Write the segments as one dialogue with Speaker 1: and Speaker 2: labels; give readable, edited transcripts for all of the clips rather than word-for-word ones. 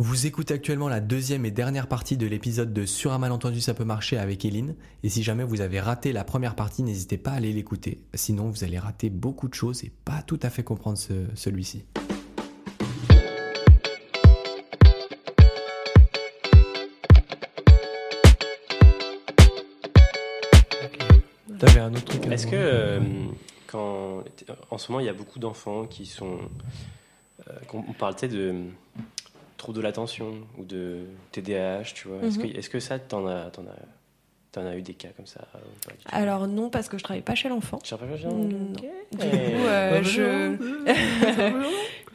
Speaker 1: Vous écoutez actuellement la deuxième et dernière partie de l'épisode de Sur un malentendu ça peut marcher avec Eline. Et si jamais vous avez raté la première partie, n'hésitez pas à aller l'écouter. Sinon, vous allez rater beaucoup de choses et pas tout à fait comprendre celui-ci. T'avais un autre truc à
Speaker 2: Est-ce
Speaker 1: nous
Speaker 2: que en ce moment il y a beaucoup d'enfants qui sont on parle de troubles de l'attention ou de TDAH, tu vois. Est-ce que ça t'en as eu des cas comme ça ou pas du tout?
Speaker 3: Alors non, parce que je travaille pas chez l'enfant.
Speaker 2: Tu travailles pas chez
Speaker 3: Non.
Speaker 2: l'enfant?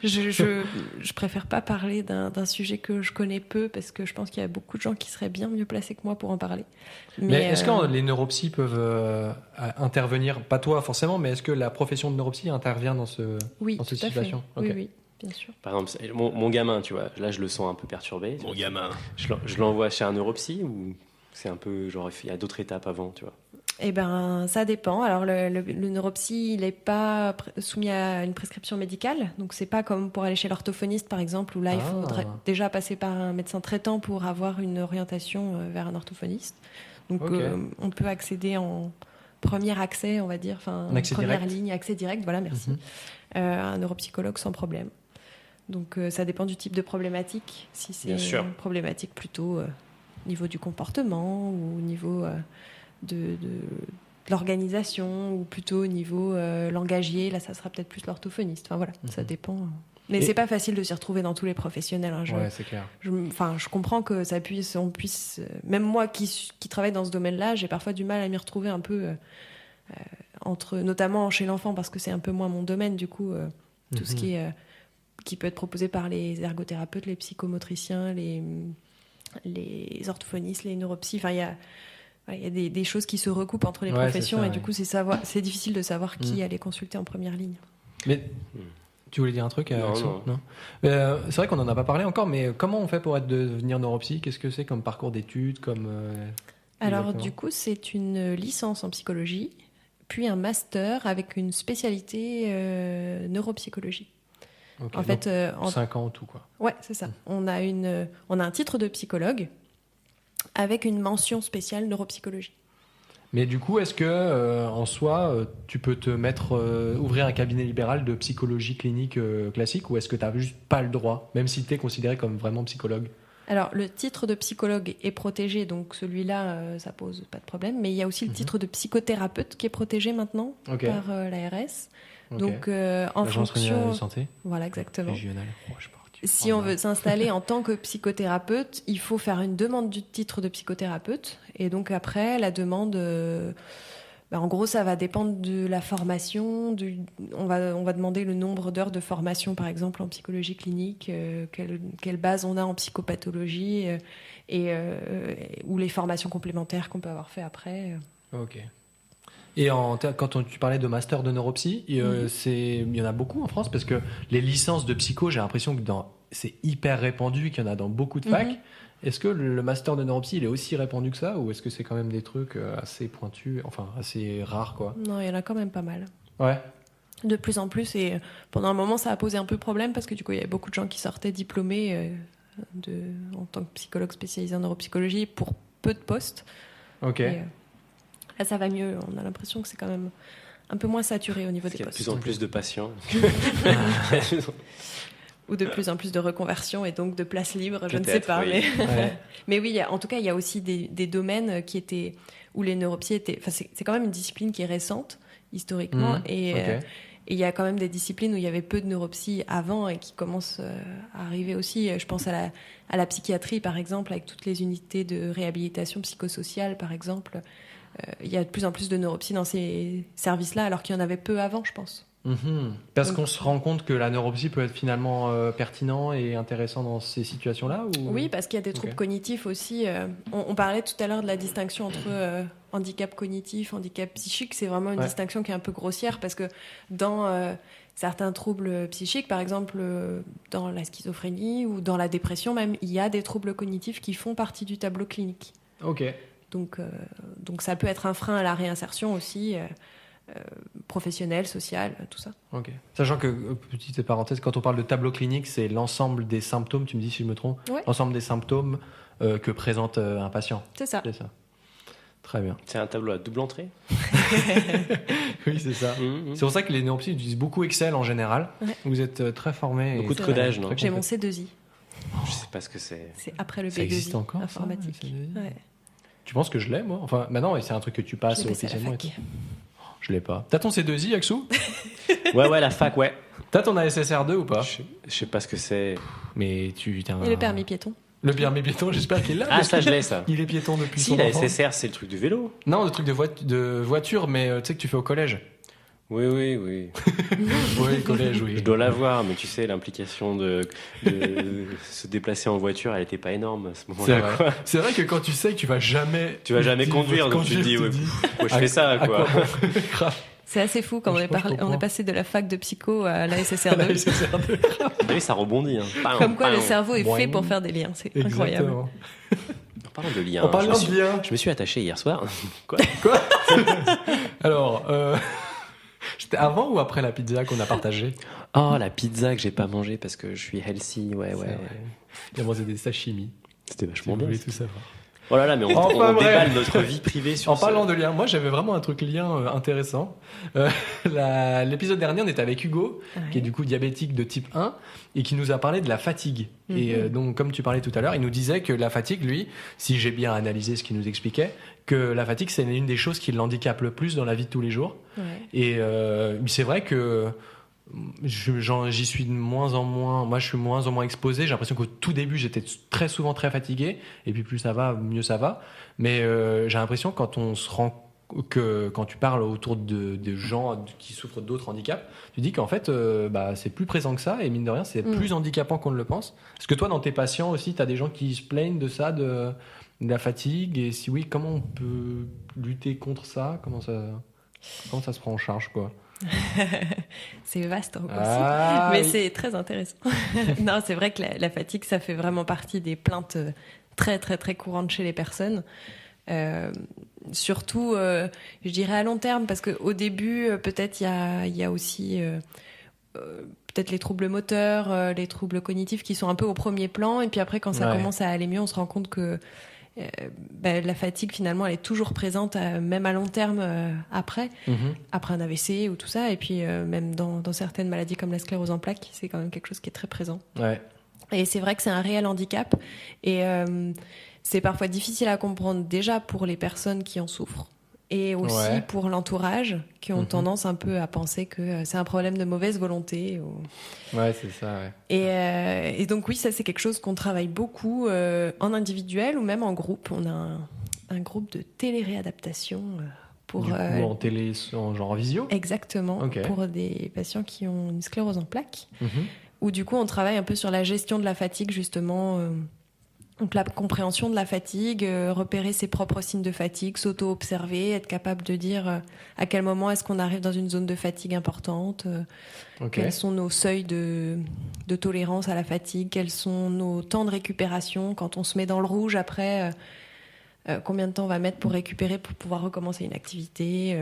Speaker 3: Du coup, je préfère pas parler d'un sujet que je connais peu, parce que je pense qu'il y a beaucoup de gens qui seraient bien mieux placés que moi pour en parler.
Speaker 1: Mais est-ce que les neuropsys peuvent intervenir, pas toi forcément, mais est-ce que la profession de neuropsy intervient dans cette situation?
Speaker 3: Oui, oui, bien sûr.
Speaker 2: Par exemple, mon gamin, tu vois, là je le sens un peu perturbé.
Speaker 1: Mon gamin.
Speaker 2: Je l'envoie chez un neuropsy ou c'est un peu genre il y a d'autres étapes avant, tu vois?
Speaker 3: Eh ben, ça dépend. Alors, le neuropsy, il n'est pas soumis à une prescription médicale. Donc, c'est pas comme pour aller chez l'orthophoniste, par exemple, où là, il faudrait déjà passer par un médecin traitant pour avoir une orientation vers un orthophoniste. Donc, on peut accéder en premier accès, on va dire, enfin, première ligne, accès direct, voilà, merci, à un neuropsychologue sans problème. Donc, ça dépend du type de problématique. Si c'est une problématique plutôt au niveau du comportement ou au niveau de l'organisation, ou plutôt au niveau langagier, là ça sera peut-être plus l'orthophoniste. Enfin voilà, ça dépend. Mais c'est pas facile de s'y retrouver dans tous les professionnels. Hein.
Speaker 1: Ouais, c'est clair.
Speaker 3: Je comprends que on puisse. Même moi qui travaille dans ce domaine-là, j'ai parfois du mal à m'y retrouver un peu notamment chez l'enfant, parce que c'est un peu moins mon domaine du coup. Tout ce qui peut être proposé par les ergothérapeutes, les psychomotriciens, les orthophonistes, les neuropsys. Enfin, il y a des choses qui se recoupent entre les professions, et du coup, c'est difficile de savoir qui aller consulter en première ligne.
Speaker 1: Mais tu voulais dire un truc? Non. C'est vrai qu'on n'en a pas parlé encore, mais comment on fait pour devenir neuropsy? Qu'est-ce que c'est comme parcours d'études
Speaker 3: Alors, du coup, c'est une licence en psychologie, puis un master avec une spécialité neuropsychologie.
Speaker 1: Okay,
Speaker 3: en fait,
Speaker 1: 5 ans en tout, quoi.
Speaker 3: Ouais, c'est ça. On a un titre de psychologue avec une mention spéciale neuropsychologie.
Speaker 1: Mais du coup, est-ce que en soi, tu peux ouvrir un cabinet libéral de psychologie clinique classique, ou est-ce que tu n'as juste pas le droit, même si tu es considéré comme vraiment psychologue?
Speaker 3: Alors, le titre de psychologue est protégé, donc celui-là, ça pose pas de problème. Mais il y a aussi le titre de psychothérapeute qui est protégé maintenant par l'ARS. Donc, en fonction
Speaker 1: de santé.
Speaker 3: Voilà, exactement.
Speaker 1: Régionale.
Speaker 3: Si on veut s'installer en tant que psychothérapeute, il faut faire une demande du titre de psychothérapeute. Et donc après, la demande, en gros, ça va dépendre de la formation. On va demander le nombre d'heures de formation, par exemple, en psychologie clinique, quelle base on a en psychopathologie, ou les formations complémentaires qu'on peut avoir fait après.
Speaker 1: Ok. Et quand tu parlais de master de neuropsy, il y en a beaucoup en France, parce que les licences de psycho, j'ai l'impression que c'est hyper répandu, qu'il y en a dans beaucoup de facs. Est-ce que le master de neuropsy, il est aussi répandu que ça, ou est-ce que c'est quand même des trucs assez pointus, enfin assez rares, quoi?
Speaker 3: Non, il y en a quand même pas mal.
Speaker 1: Ouais.
Speaker 3: De plus en plus, et pendant un moment, ça a posé un peu problème, parce que du coup, il y avait beaucoup de gens qui sortaient diplômés en tant que psychologue spécialisé en neuropsychologie pour peu de postes.
Speaker 1: Ok.
Speaker 3: Là, ça va mieux. On a l'impression que c'est quand même un peu moins saturé au niveau des postes.
Speaker 2: Il y a de plus en plus de patients.
Speaker 3: Ou de plus en plus de reconversions, et donc de places libres, je ne sais pas.
Speaker 2: Oui.
Speaker 3: Mais oui, en tout cas, il y a aussi des domaines où les neuropsies étaient... Enfin, c'est quand même une discipline qui est récente, historiquement. Et il y a quand même des disciplines où il y avait peu de neuropsies avant, et qui commencent à arriver aussi. Je pense à la psychiatrie, par exemple, avec toutes les unités de réhabilitation psychosociale, par exemple. Il y a de plus en plus de neuropsies dans ces services-là, alors qu'il y en avait peu avant, je pense.
Speaker 1: Parce qu'on se rend compte que la neuropsie peut être finalement pertinent et intéressant dans ces situations-là, ou...
Speaker 3: Oui, parce qu'il y a des troubles cognitifs aussi. On parlait tout à l'heure de la distinction entre handicap cognitif, handicap psychique. C'est vraiment une distinction qui est un peu grossière, parce que dans certains troubles psychiques, par exemple dans la schizophrénie ou dans la dépression même, il y a des troubles cognitifs qui font partie du tableau clinique.
Speaker 1: Ok.
Speaker 3: Donc ça peut être un frein à la réinsertion aussi. professionnelle, sociale, tout ça.
Speaker 1: Ok. Sachant que, petite parenthèse, quand on parle de tableau clinique, c'est l'ensemble des symptômes, tu me dis si je me trompe, l'ensemble des symptômes que présente un patient.
Speaker 3: C'est ça.
Speaker 1: Très bien.
Speaker 2: C'est un tableau à double entrée.
Speaker 1: Oui, c'est ça. C'est pour ça que les neuropsies utilisent beaucoup Excel en général. Ouais. Vous êtes très formés.
Speaker 2: Beaucoup de codage, non?
Speaker 3: J'ai mon C2I.
Speaker 2: Je sais pas ce que c'est.
Speaker 3: C'est après le B2I.
Speaker 1: Ça existe encore,
Speaker 3: informatique.
Speaker 1: Ça, ouais. Tu penses que je l'ai, moi? Enfin, maintenant, c'est un truc que tu passes officiellement. Je l'ai pas. T'as ton C2I, Axou?
Speaker 2: Ouais, la fac, ouais.
Speaker 1: T'as ton ASSR2 ou pas?
Speaker 2: Je sais pas ce que c'est.
Speaker 1: Mais
Speaker 3: Et le permis piéton?
Speaker 1: Le permis piéton, j'espère qu'il l'a.
Speaker 2: Ah, ça, je l'ai, ça.
Speaker 1: Il est piéton depuis
Speaker 2: son enfance. Si, la SSR, c'est le truc du vélo.
Speaker 1: Non, le truc de voiture, mais tu sais que tu fais au collège.
Speaker 2: Oui.
Speaker 1: Oui, collège, oui.
Speaker 2: Je dois l'avoir, mais tu sais, l'implication de se déplacer en voiture, elle était pas énorme à ce moment-là.
Speaker 1: C'est vrai que quand tu sais que tu vas jamais
Speaker 2: conduire, donc tu te dis, pourquoi je fais ça, quoi.
Speaker 3: C'est assez fou quand on est passé de la fac de psycho à la SSR2.
Speaker 2: Oui, ça rebondit. Hein.
Speaker 3: Comme quoi le cerveau est fait pour faire des liens, c'est incroyable.
Speaker 2: En parlant de liens, je me suis attaché hier soir.
Speaker 1: Quoi Alors, c'était avant ou après la pizza qu'on a partagée?
Speaker 2: Oh, la pizza que j'ai pas mangée parce que je suis healthy, ouais.
Speaker 1: Il a mangé des sashimi.
Speaker 2: C'était vachement bien.
Speaker 1: Tout savoir.
Speaker 2: Oh là là, mais on déballe notre vie privée sur
Speaker 1: En parlant de liens, moi j'avais vraiment un truc lien intéressant. L'épisode dernier, on était avec Hugo, qui est du coup diabétique de type 1, et qui nous a parlé de la fatigue. Et donc, comme tu parlais tout à l'heure, il nous disait que la fatigue, lui, si j'ai bien analysé ce qu'il nous expliquait, que la fatigue, c'est une des choses qui l'handicape le plus dans la vie de tous les jours. Et c'est vrai que j'y suis de moins en moins. Moi, je suis moins en moins exposé. J'ai l'impression qu'au tout début, j'étais très souvent très fatigué. Et puis, plus ça va, mieux ça va. Mais j'ai l'impression quand on se rend que quand tu parles autour de gens qui souffrent d'autres handicaps, tu dis qu'en fait, c'est plus présent que ça. Et mine de rien, c'est plus handicapant qu'on ne le pense. Est-ce que toi, dans tes patients aussi, tu as des gens qui se plaignent de ça, de la fatigue? Et si oui, comment on peut lutter contre ça? Comment ça se prend en charge, quoi?
Speaker 3: C'est vaste aussi, mais c'est très intéressant. Non, c'est vrai que la fatigue, ça fait vraiment partie des plaintes très très très courantes chez les personnes. Surtout, je dirais à long terme, parce qu'au début, peut-être il y a aussi peut-être les troubles moteurs, les troubles cognitifs qui sont un peu au premier plan, et puis après, quand ça commence à aller mieux, on se rend compte que la fatigue finalement elle est toujours présente même à long terme après un AVC ou tout ça, et puis même dans certaines maladies comme la sclérose en plaques, c'est quand même quelque chose qui est très présent. Et c'est vrai que c'est un réel handicap, et c'est parfois difficile à comprendre déjà pour les personnes qui en souffrent, et aussi pour l'entourage qui ont tendance un peu à penser que c'est un problème de mauvaise volonté.
Speaker 1: Ouais, c'est ça,
Speaker 3: Et donc oui, ça c'est quelque chose qu'on travaille beaucoup en individuel ou même en groupe. On a un groupe de télé-réadaptation pour...
Speaker 1: en télé, genre en visio?
Speaker 3: Exactement, pour des patients qui ont une sclérose en plaques, où du coup on travaille un peu sur la gestion de la fatigue justement... Donc la compréhension de la fatigue, repérer ses propres signes de fatigue, s'auto-observer, être capable de dire à quel moment est-ce qu'on arrive dans une zone de fatigue importante, quels sont nos seuils de tolérance à la fatigue, quels sont nos temps de récupération, quand on se met dans le rouge après, combien de temps on va mettre pour récupérer pour pouvoir recommencer une activité.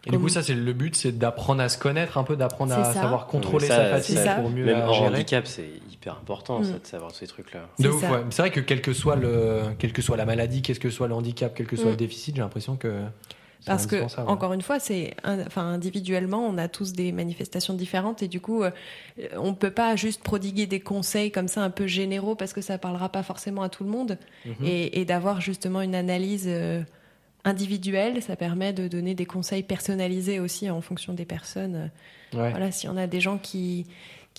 Speaker 1: Et du coup, ça, c'est le but, c'est d'apprendre à se connaître un peu, d'apprendre à savoir contrôler sa fatigue pour mieux la gérer.
Speaker 2: Même en handicap, c'est hyper important ça, de savoir ces trucs-là.
Speaker 1: De ouf, ouais. C'est vrai que quelle que soit la maladie, quel que soit le handicap, quel que soit le déficit, j'ai l'impression que c'est
Speaker 3: parce que, encore une fois, individuellement, on a tous des manifestations différentes, et du coup, on peut pas juste prodiguer des conseils comme ça un peu généraux parce que ça parlera pas forcément à tout le monde, et d'avoir justement une analyse individuelle, ça permet de donner des conseils personnalisés aussi en fonction des personnes. Voilà, si on a des gens qui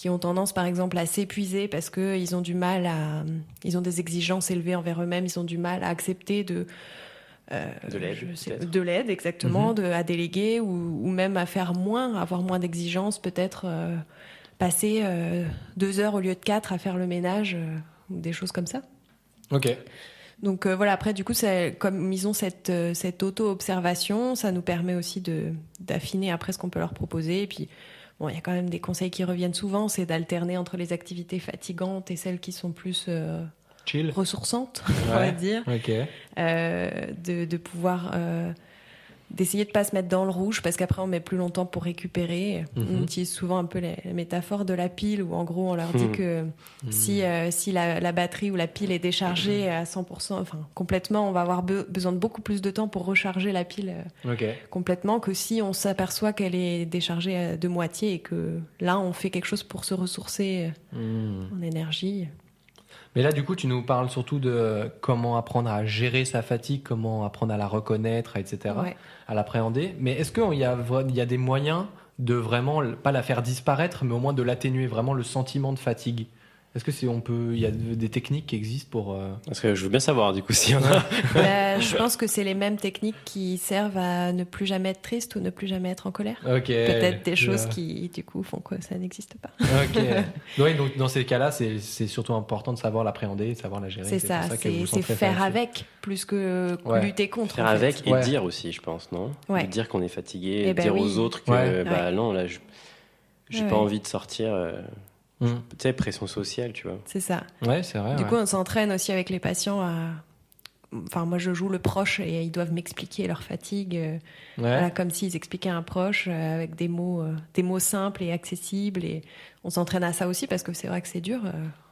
Speaker 3: ont tendance, par exemple, à s'épuiser parce qu'ils ont du mal ils ont des exigences élevées envers eux-mêmes, ils ont du mal à accepter de l'aide, exactement, à déléguer, ou même à faire avoir moins d'exigences, peut-être passer 2 heures au lieu de 4 à faire le ménage, ou des choses comme ça. Donc voilà, après du coup, comme ils ont cette auto-observation, ça nous permet aussi d'affiner après ce qu'on peut leur proposer. Et puis, bon, il y a quand même des conseils qui reviennent souvent, c'est d'alterner entre les activités fatigantes et celles qui sont plus ressourçantes, on va dire. De pouvoir d'essayer de pas se mettre dans le rouge parce qu'après on met plus longtemps pour récupérer. On utilise souvent un peu les métaphores de la pile où en gros on leur dit que si la batterie ou la pile est déchargée à 100%, enfin complètement, on va avoir besoin de beaucoup plus de temps pour recharger la pile complètement que si on s'aperçoit qu'elle est déchargée de moitié et que là on fait quelque chose pour se ressourcer en énergie.
Speaker 1: Mais là, du coup, tu nous parles surtout de comment apprendre à gérer sa fatigue, comment apprendre à la reconnaître, etc., à l'appréhender. Mais est-ce qu'il y a des moyens de vraiment, pas la faire disparaître, mais au moins de l'atténuer, vraiment le sentiment de fatigue ? Est-ce que il y a des techniques qui existent pour...
Speaker 2: Parce que je veux bien savoir, du coup, s'il y en a.
Speaker 3: Je pense que c'est les mêmes techniques qui servent à ne plus jamais être triste ou ne plus jamais être en colère. Peut-être des choses qui, du coup, font que ça n'existe pas.
Speaker 1: Oui, donc dans ces cas-là, c'est surtout important de savoir l'appréhender, de savoir la gérer.
Speaker 3: C'est ça, c'est faire avec, plus que lutter contre.
Speaker 2: Faire avec et dire aussi, je pense, non ? Dire qu'on est fatigué, dire aux autres que, non, là, j'ai pas envie de sortir... Tu sais, pression sociale, tu vois.
Speaker 3: C'est ça.
Speaker 1: Ouais, c'est vrai.
Speaker 3: Du coup, on s'entraîne aussi avec les patients à... Enfin, moi, je joue le proche et ils doivent m'expliquer leur fatigue. Voilà, comme s'ils expliquaient un proche avec des mots simples et accessibles. Et on s'entraîne à ça aussi parce que c'est vrai que c'est dur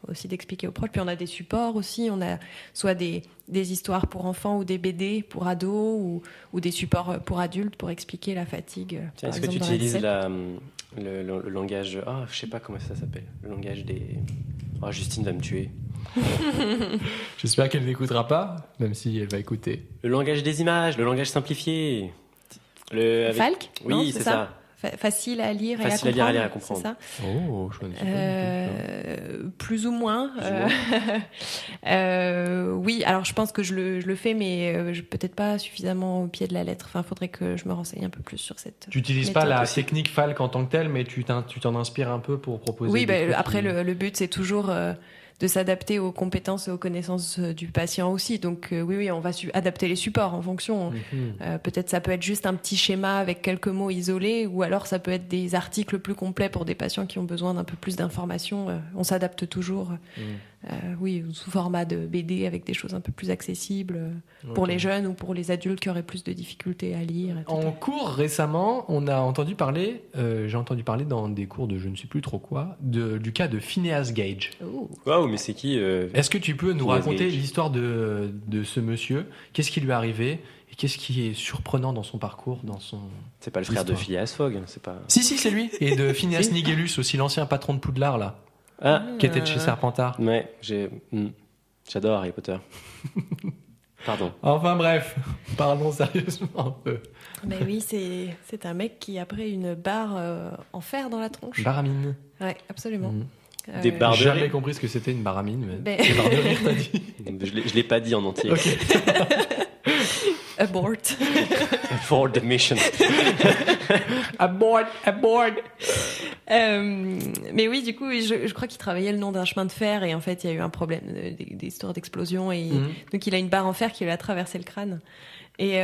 Speaker 3: aussi d'expliquer aux proches. Puis on a des supports aussi. On a soit des histoires pour enfants ou des BD pour ados ou des supports pour adultes pour expliquer la fatigue.
Speaker 2: Tiens, est-ce que tu utilises le langage... je sais pas comment ça s'appelle. Le langage des... Justine va me tuer.
Speaker 1: J'espère qu'elle n'écoutera pas, même si elle va écouter.
Speaker 2: Le langage des images, le langage simplifié.
Speaker 3: Falk ?
Speaker 2: Oui, non, c'est ça.
Speaker 3: Facile à lire et à comprendre. C'est ça.
Speaker 1: Oh, je connais pas.
Speaker 3: Plus ou moins. Oui, alors je pense que je le fais, mais peut-être pas suffisamment au pied de la lettre. Enfin, faudrait que je me renseigne un peu plus sur cette.
Speaker 1: Tu n'utilises pas la technique Falk en tant que telle, mais tu t'en inspires un peu pour proposer.
Speaker 3: Oui, après le but c'est toujours de s'adapter aux compétences et aux connaissances du patient aussi. Donc oui, on va adapter les supports en fonction. Peut-être ça peut être juste un petit schéma avec quelques mots isolés, ou alors ça peut être des articles plus complets pour des patients qui ont besoin d'un peu plus d'informations. On s'adapte toujours, sous format de BD avec des choses un peu plus accessibles pour les jeunes ou pour les adultes qui auraient plus de difficultés à lire. Etc.
Speaker 1: En cours récemment, j'ai entendu parler dans des cours de je ne sais plus trop quoi, du cas de Phineas Gage.
Speaker 2: Waouh, mais c'est qui
Speaker 1: Est-ce que tu peux nous raconter l'histoire de ce monsieur ? Qu'est-ce qui lui est arrivé ? Et qu'est-ce qui est surprenant dans son parcours,
Speaker 2: C'est pas le frère de Phileas Fogg, c'est pas...
Speaker 1: Si, c'est lui. Et de Phineas Nigellus, aussi l'ancien patron de Poudlard, là. Qui était de chez Serpentard.
Speaker 2: Ouais, j'adore Harry Potter. Pardon.
Speaker 1: Enfin bref, parlons sérieusement un peu.
Speaker 3: Mais oui, c'est un mec qui a pris une barre en fer dans la tronche.
Speaker 1: Baramine.
Speaker 3: Ouais, absolument.
Speaker 2: Des barres de rire.
Speaker 1: J'ai jamais compris ce que c'était une baramine, mais des barres de rire, t'as dit.
Speaker 2: Je l'ai pas dit en entier.
Speaker 1: Okay.
Speaker 3: Abort
Speaker 2: the mission.
Speaker 3: Abort. Mais oui, du coup, je crois qu'il travaillait le long d'un chemin de fer et en fait, il y a eu un problème, des histoires d'explosion et donc il a une barre en fer qui lui a traversé le crâne. Et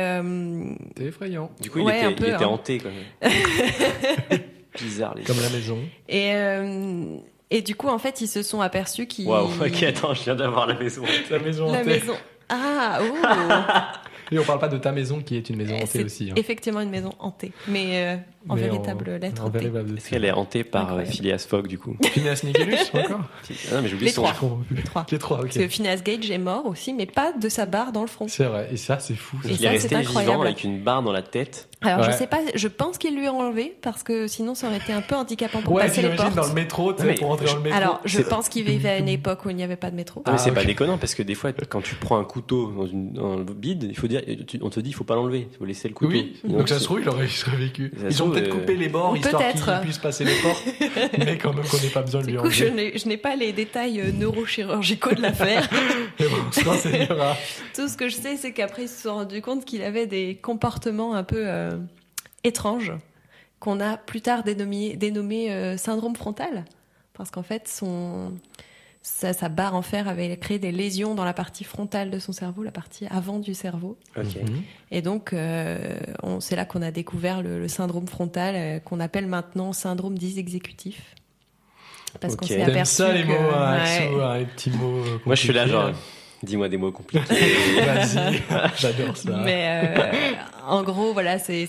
Speaker 1: c'est effrayant.
Speaker 2: Du coup, il était hanté quand même. Bizarre,
Speaker 1: comme la maison.
Speaker 3: Et du coup, en fait, ils se sont aperçus qu'ils...
Speaker 2: Waouh, ok, attends, je viens d'avoir la maison.
Speaker 1: La maison hantée.
Speaker 3: La maison... Ah,
Speaker 1: Et on parle pas de ta maison qui est une maison hantée aussi.
Speaker 3: C'est effectivement une maison hantée, mais en véritable lettre T.
Speaker 2: Est-ce qu'elle est hantée par Phileas Fogg, du coup?
Speaker 1: Phineas Nigellus, encore?
Speaker 2: Non, mais j'oublie son nom.
Speaker 3: Les trois, ok. Parce que Phineas Gage est mort aussi, mais pas de sa barre dans le front.
Speaker 1: C'est vrai, et ça, c'est fou.
Speaker 2: Il est resté vivant avec une barre dans la tête.
Speaker 3: Alors, je sais pas, je pense qu'il lui a enlevé, parce que sinon, ça aurait été un peu handicapant pour passer les portes.
Speaker 1: Dans le métro, tu sais, pour rentrer dans le métro.
Speaker 3: Alors, je pense qu'il vivait à une époque où il n'y avait pas de métro.
Speaker 2: Mais c'est pas déconnant, parce que des fois, quand tu prends un couteau dans le bide, il faut dire, on te dit, il faut pas l'enlever, il faut laisser le couteau.
Speaker 1: Oui, donc ça se trouve, il aurait survécu. Ils ont peut-être coupé les bords, histoire qu'il puisse passer les portes, mais quand même qu'on n'ait pas besoin de lui enlever.
Speaker 3: Du coup, je n'ai pas les détails neurochirurgicaux de l'affaire.
Speaker 1: Mais bon, on se renseignera.
Speaker 3: Tout ce que je sais, c'est qu'après, ils se sont rendus compte qu'il avait des comportements un peu étranges, qu'on a plus tard dénommé syndrome frontal, parce qu'en fait, sa barre en fer avait créé des lésions dans la partie frontale de son cerveau, la partie avant du cerveau.
Speaker 2: Okay.
Speaker 3: Et donc, c'est là qu'on a découvert le syndrome frontal, qu'on appelle maintenant syndrome dysexécutif. Parce qu'on s'est aperçu
Speaker 1: ça, les mots, les petits mots.
Speaker 2: Moi, je suis là, genre... Dis-moi des mots compliqués.
Speaker 1: Vas-y, j'adore ça.
Speaker 3: Mais en gros, voilà, c'est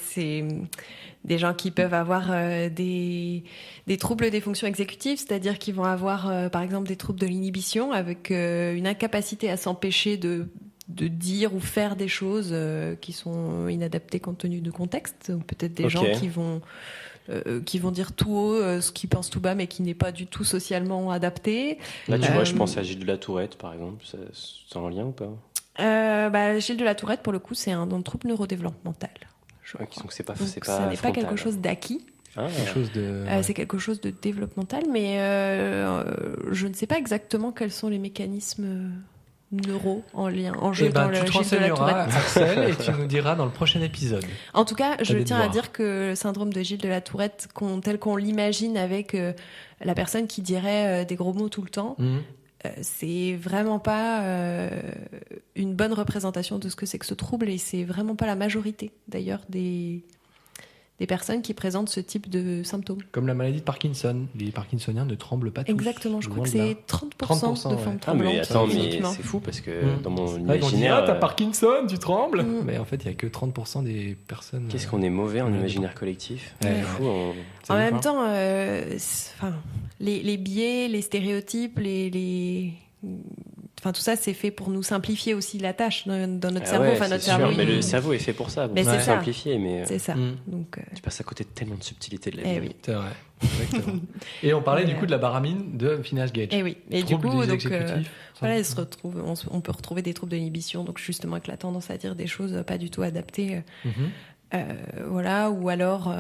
Speaker 3: des gens qui peuvent avoir des troubles des fonctions exécutives, c'est-à-dire qu'ils vont avoir, par exemple, des troubles de l'inhibition avec une incapacité à s'empêcher de dire ou faire des choses qui sont inadaptées compte tenu de contexte. Donc, peut-être des gens qui vont dire tout haut ce qu'ils pensent tout bas, mais qui n'est pas du tout socialement adapté.
Speaker 2: Là, tu vois, je pense à Gilles de la Tourette, par exemple. C'est en lien ou pas?
Speaker 3: Gilles de la Tourette, pour le coup, c'est un trouble neurodéveloppemental.
Speaker 2: Donc c'est pas
Speaker 3: ça n'est pas quelque chose d'acquis. C'est quelque chose de développemental, mais je ne sais pas exactement quels sont les mécanismes neuro en jeu dans le Gilles de la Tourette.
Speaker 1: Axel, et tu nous diras dans le prochain épisode.
Speaker 3: En tout cas, je tiens à dire que le syndrome de Gilles de la Tourette, tel qu'on l'imagine avec la personne qui dirait des gros mots tout le temps, c'est vraiment pas une bonne représentation de ce que c'est que ce trouble, et c'est vraiment pas la majorité d'ailleurs des personnes qui présentent ce type de symptômes.
Speaker 1: Comme la maladie de Parkinson. Les Parkinsoniens ne tremblent pas tous.
Speaker 3: Exactement, je crois que c'est 30% de formes tremblantes.
Speaker 2: Mais attends, mais c'est fou parce que dans mon imaginaire...
Speaker 1: Ils vont dire, t'as Parkinson, tu trembles. Mais en fait, il n'y a que 30% des personnes...
Speaker 2: Qu'est-ce qu'on est mauvais en imaginaire collectif.
Speaker 3: C'est fou. En même temps, les biais, les stéréotypes, Enfin, tout ça, c'est fait pour nous simplifier aussi la tâche dans notre cerveau.
Speaker 2: Notre cerveau, mais le cerveau est fait pour ça, pour simplifier. Mais
Speaker 3: c'est ça. Donc,
Speaker 2: tu passes à côté de tellement de subtilité de la vie.
Speaker 3: Oui.
Speaker 1: C'est vrai. Exactement. Et on parlait du coup de la baramine de Phineas Gage.
Speaker 3: Et oui. Et du coup, voilà, on peut retrouver des troubles de l'inhibition, donc justement avec la tendance à dire des choses pas du tout adaptées. Voilà, ou alors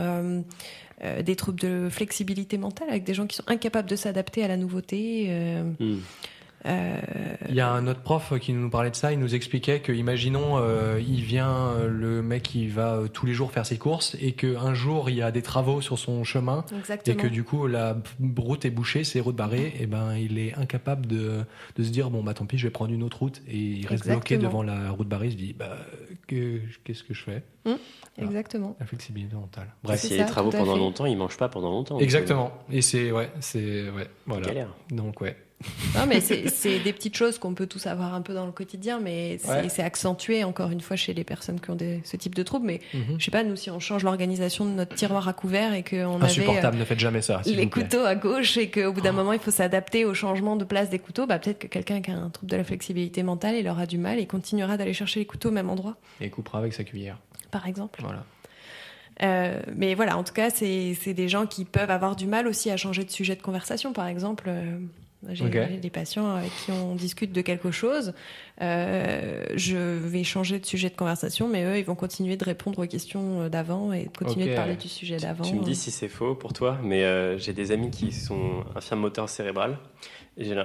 Speaker 3: des troubles de flexibilité mentale avec des gens qui sont incapables de s'adapter à la nouveauté.
Speaker 1: Il y a un autre prof qui nous parlait de ça. Il nous expliquait que, imaginons, il vient, le mec, il va tous les jours faire ses courses, et qu'un jour il y a des travaux sur son chemin.
Speaker 3: Exactement.
Speaker 1: Et que du coup la route est bouchée, c'est route barrée. Et ben il est incapable de se dire bon bah tant pis, je vais prendre une autre route, et il reste bloqué devant la route barrée. Il se dit qu'est-ce que je fais?
Speaker 3: Exactement.
Speaker 1: La flexibilité mentale.
Speaker 2: Bref, s'il y a des travaux pendant longtemps, il mange pas pendant longtemps.
Speaker 1: Exactement. Et c'est voilà.
Speaker 2: Galère.
Speaker 1: Donc
Speaker 3: Non, mais c'est des petites choses qu'on peut tous avoir un peu dans le quotidien, mais c'est accentué encore une fois chez les personnes qui ont ce type de troubles. Mais je sais pas, nous, si on change l'organisation de notre tiroir à couvert et qu'on avait
Speaker 1: insupportable, ne faites jamais ça.
Speaker 3: Les couteaux à gauche, et qu'au bout d'un moment il faut s'adapter au changement de place des couteaux, peut-être que quelqu'un qui a un trouble de la flexibilité mentale, il aura du mal et continuera d'aller chercher les couteaux au même endroit.
Speaker 1: Et coupera avec sa cuillère.
Speaker 3: Par exemple.
Speaker 1: Voilà.
Speaker 3: Mais voilà, en tout cas, c'est des gens qui peuvent avoir du mal aussi à changer de sujet de conversation, par exemple. J'ai des patients avec qui on discute de quelque chose. Je vais changer de sujet de conversation, mais eux, ils vont continuer de répondre aux questions d'avant et de continuer de parler du sujet d'avant.
Speaker 2: Tu me dis si c'est faux pour toi, mais j'ai des amis qui sont infirmes moteurs cérébrales.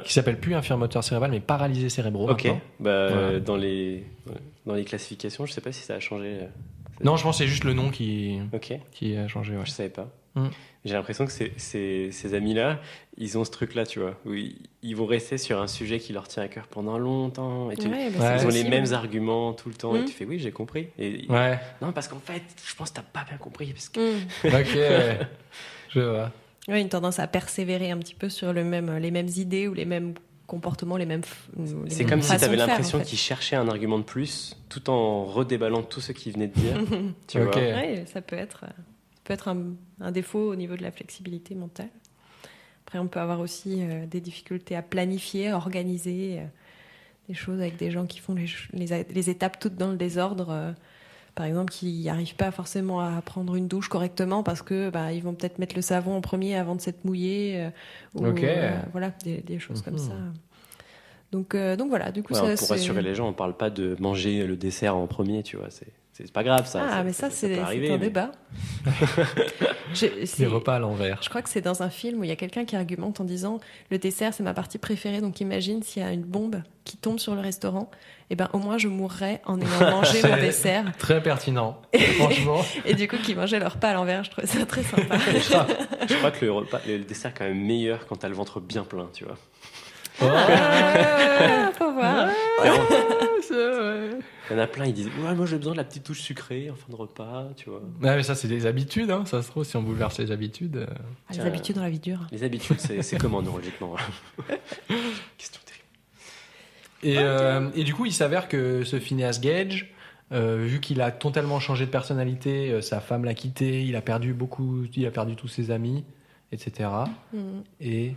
Speaker 1: Qui s'appelle plus infirme moteur cérébral, mais paralysés cérébraux.
Speaker 2: Ok. Voilà. Dans les classifications, je sais pas si ça a changé.
Speaker 1: Non, je pense que c'est juste le nom qui a changé. Ouais.
Speaker 2: Je savais pas. J'ai l'impression que ces amis-là, ils ont ce truc-là, tu vois, où ils vont rester sur un sujet qui leur tient à cœur pendant longtemps. Et ils ont les mêmes arguments tout le temps. Et tu fais, oui, j'ai compris. Non, parce qu'en fait, je pense que t'as pas bien compris. Parce que...
Speaker 1: Ok, je vois.
Speaker 3: Oui, une tendance à persévérer un petit peu sur les mêmes idées ou les mêmes comportements,
Speaker 2: c'est comme si tu avais l'impression qu'ils cherchaient un argument de plus, tout en redéballant tout ce qu'ils venaient de dire. Tu vois.
Speaker 3: Oui, ça peut être un défaut au niveau de la flexibilité mentale. Après, on peut avoir aussi des difficultés à planifier, à organiser des choses avec des gens qui font les étapes toutes dans le désordre. Par exemple, qui n'arrivent pas forcément à prendre une douche correctement parce que ils vont peut-être mettre le savon en premier avant de s'être mouillés. Voilà, des choses comme ça. Donc voilà, du coup,
Speaker 2: pour rassurer les gens, on parle pas de manger le dessert en premier, tu vois. C'est pas grave, ça.
Speaker 3: Ah, mais ça c'est un débat.
Speaker 1: Les repas à l'envers.
Speaker 3: Je crois que c'est dans un film où il y a quelqu'un qui argumente en disant le dessert c'est ma partie préférée, donc imagine s'il y a une bombe qui tombe sur le restaurant, et au moins je mourrais en ayant mangé mon dessert.
Speaker 1: Très pertinent, franchement.
Speaker 3: Et du coup, qu'ils mangeaient leur repas à l'envers, je trouvais ça très sympa.
Speaker 2: Je crois que le dessert est quand même meilleur quand t'as le ventre bien plein, tu vois.
Speaker 3: Faut voir.
Speaker 2: Il y en a plein, ils disent moi j'ai besoin de la petite touche sucrée en fin de repas, tu vois.
Speaker 1: Mais ça c'est des habitudes, hein. Ça se trouve si on bouleverse les habitudes.
Speaker 3: Les habitudes dans la vie dure.
Speaker 2: Les habitudes, c'est comment neurologiquement? Question
Speaker 1: Et du coup, il s'avère que ce Phineas Gage, vu qu'il a totalement changé de personnalité, sa femme l'a quitté, il a perdu tous ses amis, etc. Et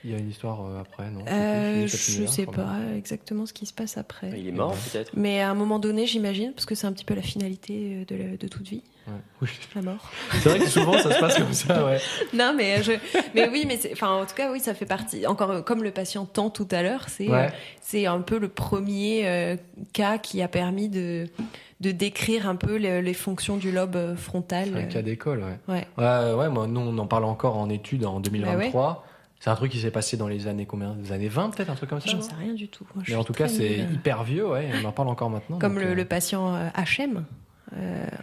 Speaker 1: il y a une histoire après, non?
Speaker 3: Je sais pas exactement ce qui se passe après.
Speaker 2: Il est mort peut-être.
Speaker 3: Mais à un moment donné, j'imagine, parce que c'est un petit peu la finalité de toute vie.
Speaker 1: Ouais. Oui.
Speaker 3: La mort.
Speaker 1: C'est vrai que souvent ça se passe comme ça, ouais.
Speaker 3: Non, mais oui, mais en tout cas, oui, ça fait partie. Encore comme le patient Tant tout à l'heure, c'est un peu le premier cas qui a permis de décrire un peu les fonctions du lobe frontal.
Speaker 1: C'est un cas d'école,
Speaker 3: ouais.
Speaker 1: Ouais, moi, nous, on en parle encore en études en 2023. Bah ouais. C'est un truc qui s'est passé dans les années combien? Des années 20 peut-être, un truc comme ça?
Speaker 3: J'en sais rien du tout.
Speaker 1: Mais en tout cas, c'est hyper vieux, ouais. On en parle encore maintenant.
Speaker 3: Comme le patient HM.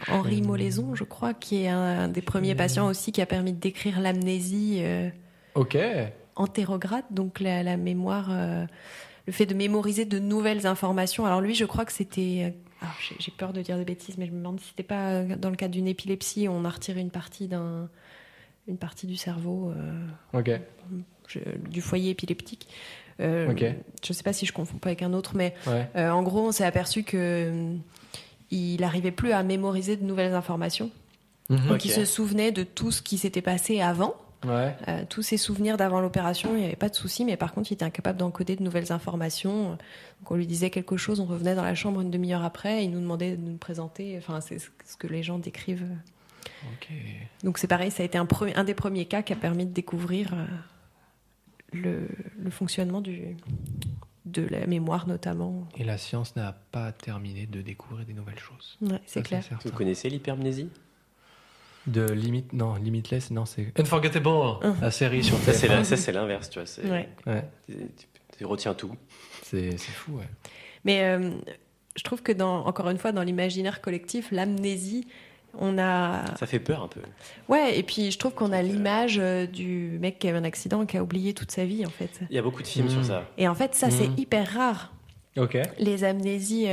Speaker 3: Henri Molaison, je crois, qui est un des premiers patients aussi qui a permis de décrire l'amnésie antérograde, donc la mémoire, le fait de mémoriser de nouvelles informations. Alors lui, je crois que c'était... j'ai peur de dire des bêtises, mais je me demande si c'était pas dans le cadre d'une épilepsie, on a retiré une partie du cerveau du foyer épileptique. Je sais pas si je confonds pas avec un autre, mais en gros, on s'est aperçu que il n'arrivait plus à mémoriser de nouvelles informations. Donc il se souvenait de tout ce qui s'était passé avant. Tous ses souvenirs d'avant l'opération, il n'y avait pas de souci, mais par contre il était incapable d'encoder de nouvelles informations. Donc on lui disait quelque chose, on revenait dans la chambre une demi-heure après, et il nous demandait de nous présenter. Enfin, c'est ce que les gens décrivent. Donc c'est pareil, ça a été un des premiers cas qui a permis de découvrir le fonctionnement de la mémoire notamment.
Speaker 1: Et la science n'a pas terminé de découvrir des nouvelles choses.
Speaker 3: Ouais, c'est clair.
Speaker 2: Vous connaissez l'hypermnésie?
Speaker 1: Limitless, non, c'est Unforgettable, la série sur
Speaker 2: TF1. Ça, c'est l'inverse, tu vois. Tu retiens tout.
Speaker 1: C'est fou, ouais.
Speaker 3: Mais je trouve que, encore une fois, dans l'imaginaire collectif, l'amnésie, ça
Speaker 2: fait peur un peu.
Speaker 3: Ouais, et puis je trouve qu'on a l'image du mec qui a eu un accident et qui a oublié toute sa vie, en fait.
Speaker 2: Il y a beaucoup de films sur ça.
Speaker 3: Et en fait, ça, c'est hyper rare. Les amnésies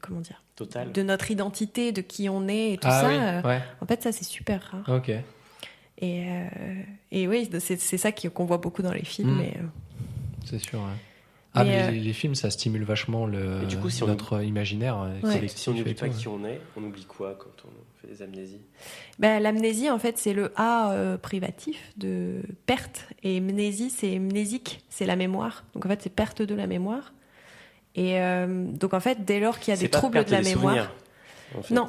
Speaker 3: comment dire,
Speaker 2: Total.
Speaker 3: De notre identité, de qui on est et tout ça. En fait, ça, c'est super rare. Et oui, c'est ça qu'on voit beaucoup dans les films.
Speaker 1: C'est sûr, mais les films, ça stimule vachement notre imaginaire.
Speaker 2: Si on n'oublie pas qui on est, on oublie quoi quand on fait des amnésies?
Speaker 3: L'amnésie, en fait, c'est le A privatif de perte. Et mnésie, c'est mnésique, c'est la mémoire. Donc, en fait, c'est perte de la mémoire. Et donc, en fait, dès lors qu'il y a des troubles de la mémoire...
Speaker 2: En fait.
Speaker 3: Non.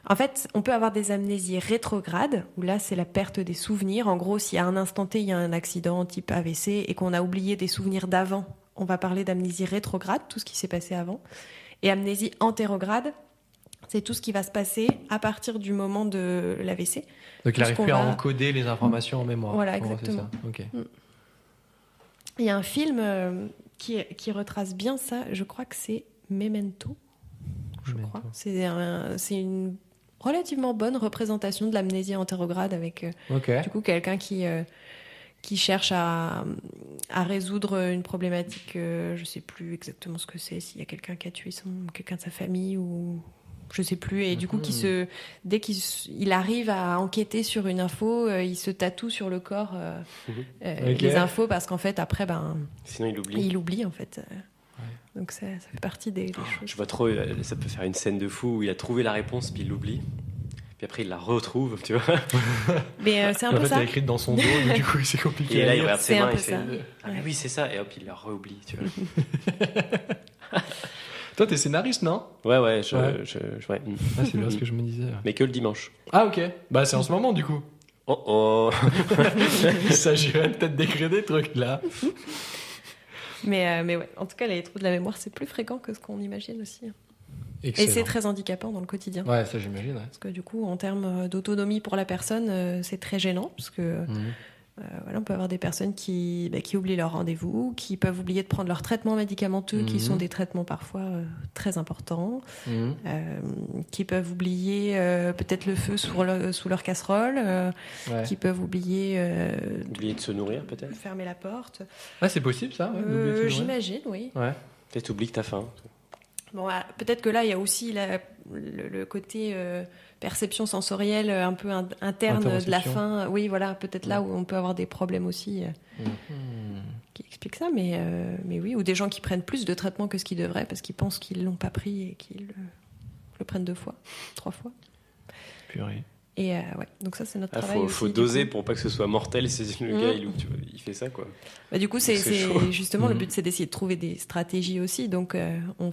Speaker 3: En fait, on peut avoir des amnésies rétrogrades, où là, c'est la perte des souvenirs. En gros, si à un instant T, il y a un accident type AVC et qu'on a oublié des souvenirs d'avant, on va parler d'amnésie rétrograde, tout ce qui s'est passé avant. Et amnésie antérograde, c'est tout ce qui va se passer à partir du moment de l'AVC.
Speaker 1: Donc, il n'arrive plus à encoder les informations en mémoire.
Speaker 3: Voilà, exactement.
Speaker 1: C'est ça.
Speaker 3: Il y a un film qui retrace bien ça, je crois que c'est Memento. Crois. C'est une relativement bonne représentation de l'amnésie antérograde avec du coup quelqu'un qui cherche à résoudre une problématique, je sais plus exactement ce que c'est, s'il y a quelqu'un qui a tué quelqu'un de sa famille ou je sais plus, et du coup dès qu'il arrive à enquêter sur une info, il se tatoue sur le corps les infos, parce qu'en fait après
Speaker 2: sinon il
Speaker 3: oublie en fait. Donc ça fait partie des choses.
Speaker 2: Je vois trop, ça peut faire une scène de fou où il a trouvé la réponse puis il l'oublie. Puis après il la retrouve, tu vois.
Speaker 3: Mais c'est un peu ça. En fait,
Speaker 1: elle est écrite dans son dos, mais du coup c'est compliqué.
Speaker 2: Et là il regarde ses mains et
Speaker 3: fait
Speaker 2: mais oui c'est ça, et hop il la re-oublie, tu vois.
Speaker 1: Toi t'es scénariste, non?
Speaker 2: Ouais.
Speaker 1: C'est bien ce que je me disais.
Speaker 2: Mais que le dimanche.
Speaker 1: Ah ok, c'est en ce moment du coup. Il s'agirait peut-être d'écrire des trucs là.
Speaker 3: Mais ouais, en tout cas, les troubles de la mémoire, c'est plus fréquent que ce qu'on imagine aussi.
Speaker 1: Excellent.
Speaker 3: Et c'est très handicapant dans le quotidien.
Speaker 1: Ouais, ça j'imagine. Ouais.
Speaker 3: Parce que du coup, en termes d'autonomie pour la personne, c'est très gênant, parce que on peut avoir des personnes qui oublient leur rendez-vous, qui peuvent oublier de prendre leurs traitements médicamenteux, qui sont des traitements parfois très importants, qui peuvent oublier peut-être le feu sous leur casserole, qui peuvent oublier
Speaker 2: de se nourrir peut-être.
Speaker 3: Fermer la porte.
Speaker 1: Ouais, c'est possible ça.
Speaker 3: J'imagine, oui.
Speaker 2: Ouais. Peut-être oublier que t'as faim.
Speaker 3: Bon, peut-être que là, il y a aussi le côté perception sensorielle un peu interne de la faim. Oui, voilà, peut-être là où on peut avoir des problèmes aussi qui explique ça, mais oui, ou des gens qui prennent plus de traitements que ce qu'ils devraient parce qu'ils pensent qu'ils l'ont pas pris et qu'ils le prennent 2 fois, 3 fois.
Speaker 1: Purée.
Speaker 3: Et donc ça c'est notre travail.
Speaker 2: Faut doser pour pas que ce soit mortel. C'est le gars, il fait ça quoi.
Speaker 3: Bah, du coup, c'est justement le but, c'est d'essayer de trouver des stratégies aussi. Donc on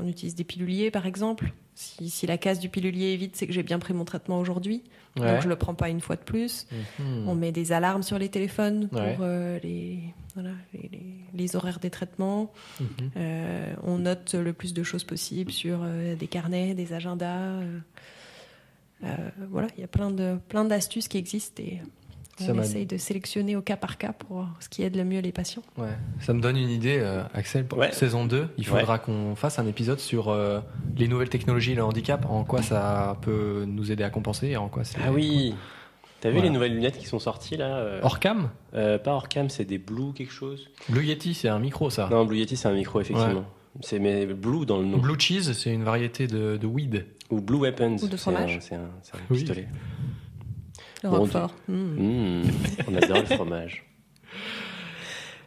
Speaker 3: utilise des piluliers par exemple. Si la case du pilulier est vide, c'est que j'ai bien pris mon traitement aujourd'hui.
Speaker 1: Ouais.
Speaker 3: Donc je le prends pas une fois de plus. On met des alarmes sur les téléphones pour les horaires des traitements. On note le plus de choses possibles sur des carnets, des agendas. Voilà, il y a plein d'astuces qui existent et on essaye de sélectionner au cas par cas pour ce qui aide le mieux les patients.
Speaker 1: Ouais. Ça me donne une idée, Axel, pour saison 2, il faudra qu'on fasse un épisode sur les nouvelles technologies et le handicap, en quoi ça peut nous aider à compenser et en quoi c'est...
Speaker 2: Ah oui. T'as vu les nouvelles lunettes qui sont sorties là
Speaker 1: Orcam
Speaker 2: Pas Orcam, c'est des Blue quelque chose.
Speaker 1: Blue Yeti, c'est un micro ça.
Speaker 2: Non, Blue Yeti c'est un micro effectivement. Ouais. C'est mais Blue dans le nom.
Speaker 1: Blue Cheese, c'est une variété de weed.
Speaker 2: Ou Blue Weapons.
Speaker 3: Ou de fromage.
Speaker 2: C'est un pistolet.
Speaker 3: Le Roquefort.
Speaker 2: On adore le fromage.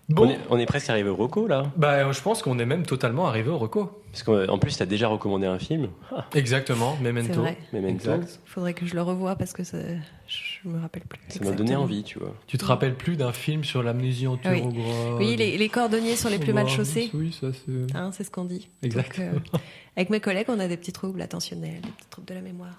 Speaker 1: Bon.
Speaker 2: On est presque arrivé au reco là.
Speaker 1: Bah, je pense qu'on est même totalement arrivé au reco.
Speaker 2: Parce qu'en plus, tu as déjà recommandé un film.
Speaker 1: Exactement, Memento.
Speaker 3: C'est vrai.
Speaker 2: Memento.
Speaker 3: Il faudrait que je le revoie parce que je me rappelle plus.
Speaker 2: Ça m'a donné envie, tu vois.
Speaker 1: Tu te rappelles plus d'un film sur l'amnésie entérogramme?
Speaker 3: Oui, les cordonniers sont les plus mal chaussés.
Speaker 1: Oui, ça c'est...
Speaker 3: C'est ce qu'on dit.
Speaker 1: Exactement.
Speaker 3: Donc, avec mes collègues, on a des petits troubles attentionnels, des petits troubles de la mémoire.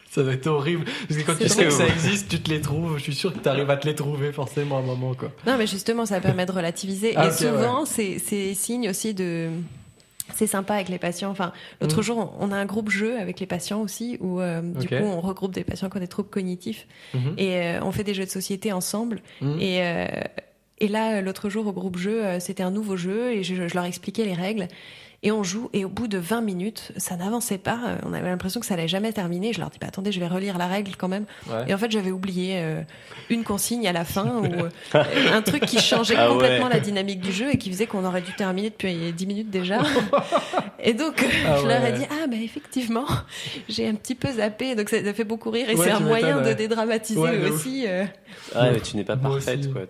Speaker 1: Ça va être horrible. Parce que quand tu sais que ça existe, tu te les trouves. Je suis sûr que tu arrives à te les trouver forcément à un moment, quoi.
Speaker 3: Non, mais justement, ça permet de relativiser. Et souvent, c'est signe aussi de... C'est sympa avec les patients. Enfin, l'autre jour, on a un groupe jeu avec les patients aussi, où du coup, on regroupe des patients qui ont des troubles cognitifs. Et on fait des jeux de société ensemble. Et là, l'autre jour, au groupe jeu, c'était un nouveau jeu et je leur expliquais les règles. Et on joue, et au bout de 20 minutes, ça n'avançait pas. On avait l'impression que ça allait jamais terminer. Je leur dis, attendez, je vais relire la règle quand même. Ouais. Et en fait, j'avais oublié une consigne à la fin, ou un truc qui changeait complètement la dynamique du jeu et qui faisait qu'on aurait dû terminer depuis 10 minutes déjà. Et donc, je leur ai dit, effectivement, j'ai un petit peu zappé. Donc, ça fait beaucoup rire. Et c'est un moyen de dédramatiser aussi.
Speaker 2: Mais tu n'es pas parfaite,
Speaker 3: aussi.
Speaker 2: Quoi.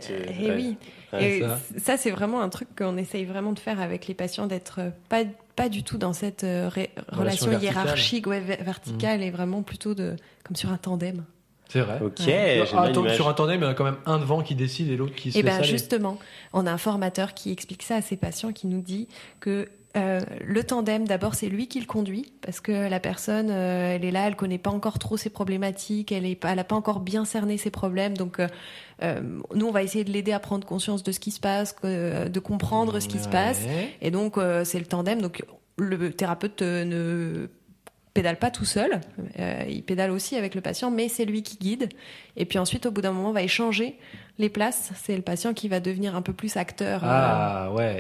Speaker 3: Oui. Et ça, c'est vraiment un truc qu'on essaye vraiment de faire avec les patients, d'être pas du tout dans cette relation hiérarchique, verticale, et vraiment plutôt comme sur un tandem.
Speaker 1: C'est vrai.
Speaker 2: Ok.
Speaker 1: Sur un tandem, il y a quand même un devant qui décide et l'autre qui se laisse aller.
Speaker 3: Justement, on a un formateur qui explique ça à ses patients, qui nous dit que le tandem, d'abord, c'est lui qui le conduit, parce que la personne, elle est là, elle connaît pas encore trop ses problématiques, elle a pas encore bien cerné ses problèmes, donc nous, on va essayer de l'aider à prendre conscience de ce qui se passe, de comprendre ce qui se passe, et donc c'est le tandem. Donc le thérapeute ne pédale pas tout seul, il pédale aussi avec le patient, mais c'est lui qui guide. Et puis ensuite, au bout d'un moment, on va échanger les places. C'est le patient qui va devenir un peu plus acteur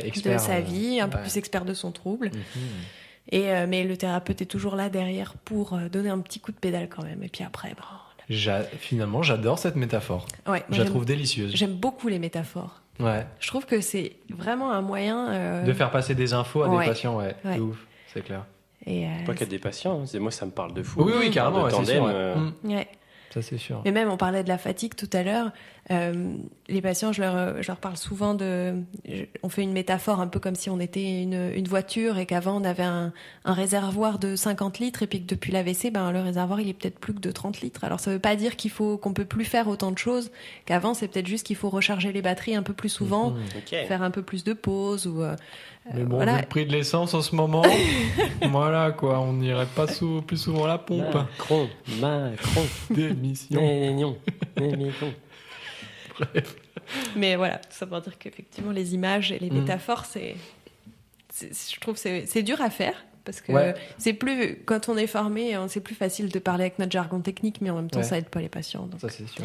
Speaker 1: expert,
Speaker 3: de sa vie, un peu plus expert de son trouble. Mais le thérapeute est toujours là derrière pour donner un petit coup de pédale quand même. Et puis après,
Speaker 1: finalement, j'adore cette métaphore.
Speaker 3: Ouais,
Speaker 1: je la trouve délicieuse.
Speaker 3: J'aime beaucoup les métaphores.
Speaker 1: Ouais.
Speaker 3: Je trouve que c'est vraiment un moyen...
Speaker 1: de faire passer des infos à des patients, c'est ouf, c'est clair.
Speaker 2: Pas qu'à des patients, moi ça me parle de fou.
Speaker 1: Oui, carrément,
Speaker 2: le tandem.
Speaker 1: Ça c'est sûr.
Speaker 3: Mais même, on parlait de la fatigue tout à l'heure. Les patients, je leur parle souvent on fait une métaphore un peu comme si on était une voiture et qu'avant on avait un réservoir de 50 litres et puis que depuis l'AVC, le réservoir il est peut-être plus que de 30 litres. Alors ça veut pas dire qu'on peut plus faire autant de choses qu'avant, c'est peut-être juste qu'il faut recharger les batteries un peu plus souvent, faire un peu plus de pauses ou...
Speaker 1: Mais bon, vu le prix de l'essence en ce moment, voilà quoi, on n'irait pas plus souvent à la pompe.
Speaker 2: Macron.
Speaker 1: Démission.
Speaker 3: Bref. Mais voilà, tout ça pour dire qu'effectivement les images et les métaphores, je trouve c'est dur à faire. Parce que c'est plus, quand on est formé, c'est plus facile de parler avec notre jargon technique, mais en même temps, ça aide pas les patients. Donc.
Speaker 1: Ça, c'est sûr.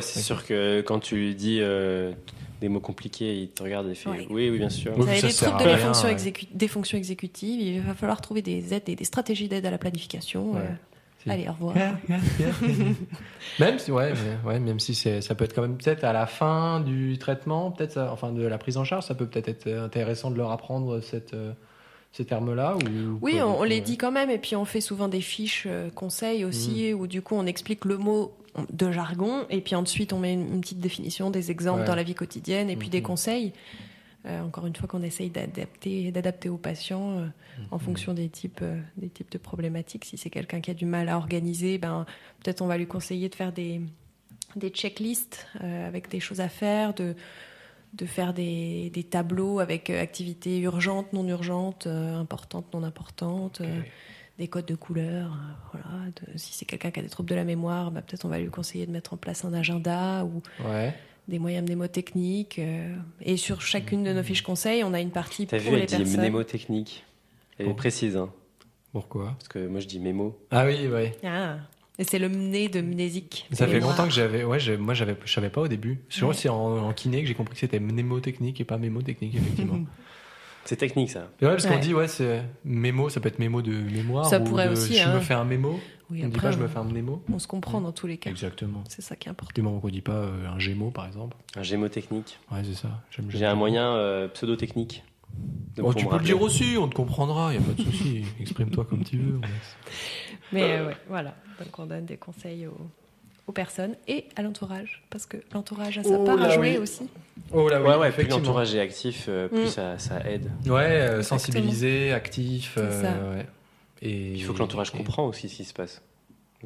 Speaker 2: C'est sûr que quand tu dis des mots compliqués, ils te regardent et font oui, bien sûr.
Speaker 3: Vous avez des troubles de des fonctions exécutives, il va falloir trouver des aides, des stratégies d'aide à la planification. Allez, au revoir.
Speaker 1: Même si ça peut être quand même peut-être à la fin du traitement, de la prise en charge, ça peut peut-être être intéressant de leur apprendre ces termes-là
Speaker 3: on les dit quand même, et puis on fait souvent des fiches conseils aussi, où du coup on explique le mot de jargon, et puis ensuite on met une petite définition des exemples dans la vie quotidienne, et puis des conseils. Encore une fois, qu'on essaye d'adapter aux patients en fonction des types de problématiques. Si c'est quelqu'un qui a du mal à organiser, peut-être on va lui conseiller de faire des checklists avec des choses à faire, de faire des tableaux avec activités urgentes, non urgentes, importantes, non importantes, des codes de couleurs. Si c'est quelqu'un qui a des troubles de la mémoire, peut-être on va lui conseiller de mettre en place un agenda ou des moyens mnémotechniques. Et sur chacune de nos fiches conseils, on a une partie pour les personnes.
Speaker 2: T'as vu, elle dit mnémotechnique. Elle est précise. Hein.
Speaker 1: Pourquoi ?
Speaker 2: Parce que moi, je dis mémo.
Speaker 1: Ah oui, oui.
Speaker 3: Ah. Et c'est le mné de mnésique.
Speaker 1: Ça fait longtemps que j'avais... je savais pas au début. C'est en kiné que j'ai compris que c'était mnémotechnique et pas mémotechnique, effectivement.
Speaker 2: C'est technique, ça.
Speaker 1: Et parce qu'on dit, c'est mémo, ça peut être mémo de mémoire.
Speaker 3: Ça pourrait aussi.
Speaker 1: Je me fais un mémo.
Speaker 3: Oui,
Speaker 1: on ne dit pas je me fais un mnémo.
Speaker 3: On se comprend dans tous les cas.
Speaker 1: Exactement.
Speaker 3: C'est ça qui est important.
Speaker 1: Du moment qu'on ne dit pas un gémeau, par exemple.
Speaker 2: Un gémotechnique.
Speaker 1: Ouais, c'est ça.
Speaker 2: J'ai un moyen pseudo-technique.
Speaker 1: Tu peux le dire aussi, on te comprendra, il n'y a pas de souci. Exprime-toi comme tu veux.
Speaker 3: Mais voilà. Donc on donne des conseils aux personnes et à l'entourage, parce que l'entourage a sa part à jouer aussi.
Speaker 2: Oh là oui, plus l'entourage est actif, plus ça aide.
Speaker 1: Ouais, sensibilisé, actif.
Speaker 2: Et il faut que l'entourage comprenne aussi ce qui se passe.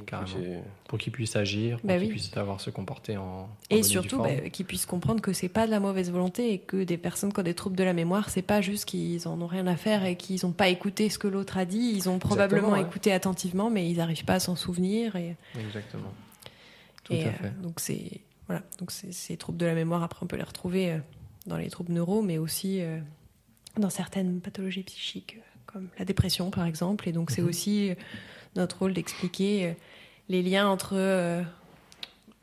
Speaker 1: Carrément. Pour qu'il puisse agir, pour qu'il puisse savoir se comporter en
Speaker 3: et surtout qu'il puisse comprendre que c'est pas de la mauvaise volonté et que des personnes qui ont des troubles de la mémoire, c'est pas juste qu'ils en ont rien à faire et qu'ils ont pas écouté ce que l'autre a dit. Ils ont probablement écouté attentivement, mais ils n'arrivent pas à s'en souvenir.
Speaker 1: Exactement. Tout à fait.
Speaker 3: Donc ces troubles de la mémoire, après on peut les retrouver dans les troubles neuro, mais aussi dans certaines pathologies psychiques comme la dépression par exemple. Et donc c'est aussi notre rôle d'expliquer les liens entre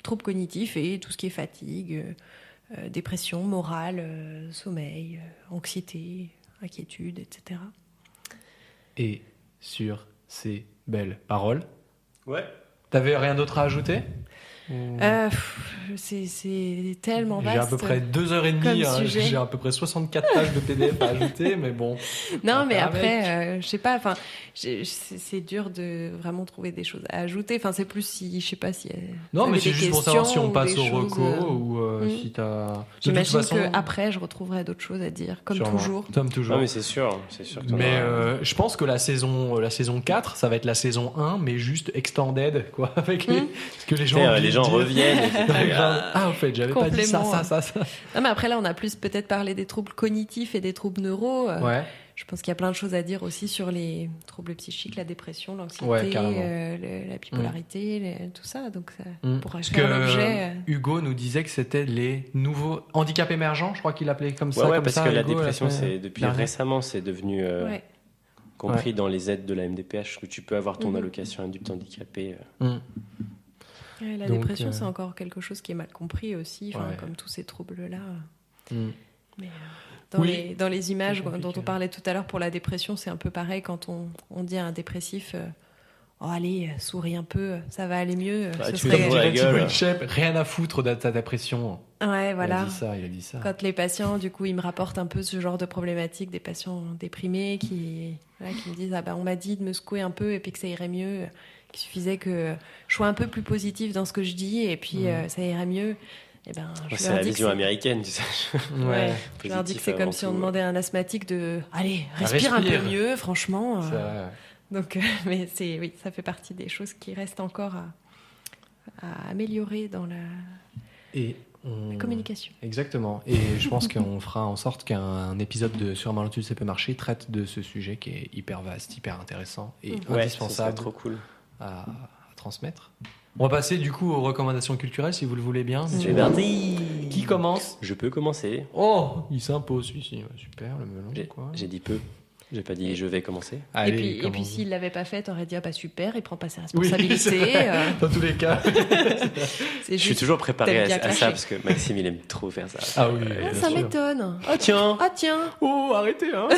Speaker 3: troubles cognitifs et tout ce qui est fatigue, dépression, morale, sommeil, anxiété, inquiétude, etc.
Speaker 1: Et sur ces belles paroles,
Speaker 2: t'avais
Speaker 1: rien d'autre à ajouter ?
Speaker 3: C'est tellement vaste.
Speaker 1: J'ai à peu près 2h30, j'ai à peu près 64 pages de PDF à ajouter, mais bon.
Speaker 3: Non, mais après, je sais pas, c'est dur de vraiment trouver des choses à ajouter. C'est plus si, je sais pas si.
Speaker 1: Non, mais c'est juste pour savoir si on passe au reco ou si t'as.
Speaker 3: J'imagine qu'après, je retrouverai d'autres choses à dire, comme toujours.
Speaker 1: Comme toujours.
Speaker 2: Non, mais c'est sûr.
Speaker 1: Mais je pense que la saison 4, ça va être la saison 1, mais juste extended, quoi, avec ce que les gens.
Speaker 2: Les gens reviennent.
Speaker 1: En fait, j'avais pas dit ça.
Speaker 3: Non, mais après, là, on a plus peut-être parlé des troubles cognitifs et des troubles neuro. Je pense qu'il y a plein de choses à dire aussi sur les troubles psychiques, la dépression, l'anxiété, la bipolarité, tout ça. Donc, ça pourra faire l'objet.
Speaker 1: Hugo nous disait que c'était les nouveaux handicaps émergents, je crois qu'il l'appelait comme ça.
Speaker 2: Ouais, parce que la dépression, depuis récemment, c'est devenu compris dans les aides de la MDPH, que tu peux avoir ton allocation adulte handicapé.
Speaker 3: La dépression, c'est encore quelque chose qui est mal compris aussi, comme tous ces troubles-là. Mais dans les images dont on parlait tout à l'heure pour la dépression, c'est un peu pareil quand on dit à un dépressif allez, souris un peu, ça va aller mieux.
Speaker 1: Tu dirais Thibaut Inchep, rien à foutre de ta dépression.
Speaker 3: Ouais, voilà.
Speaker 1: Il a dit ça.
Speaker 3: Quand les patients, du coup, ils me rapportent un peu ce genre de problématiques, des patients déprimés qui me disent on m'a dit de me secouer un peu et puis que ça irait mieux. Il suffisait que je sois un peu plus positive dans ce que je dis et puis ça irait mieux.
Speaker 2: C'est la vision américaine, tu sais.
Speaker 3: Je leur dis que c'est comme si on demandait à un asthmatique de respire un peu mieux, franchement. Donc, mais ça fait partie des choses qui restent encore à améliorer dans la communication.
Speaker 1: Exactement. Et je pense qu'on fera en sorte qu'un épisode de Sur Malentude, ça peut marcher traite de ce sujet qui est hyper vaste, hyper intéressant et indispensable.
Speaker 2: Trop cool.
Speaker 1: À transmettre. On va passer du coup aux recommandations culturelles si vous le voulez bien.
Speaker 2: C'est parti.
Speaker 1: Qui commence ?
Speaker 2: Je peux commencer.
Speaker 1: Oh, il s'impose celui-ci. Super, le melon.
Speaker 2: J'ai dit peu. J'ai pas dit je vais commencer.
Speaker 1: Allez,
Speaker 3: et puis s'il l'avait pas fait, t'aurais dit super, il prend pas ses responsabilités.
Speaker 1: Dans tous les cas.
Speaker 2: Je suis toujours préparé à ça parce que Maxime il aime trop faire ça.
Speaker 1: Ah oui.
Speaker 3: Ça m'étonne.
Speaker 2: Ah tiens.
Speaker 1: Oh, arrêtez hein.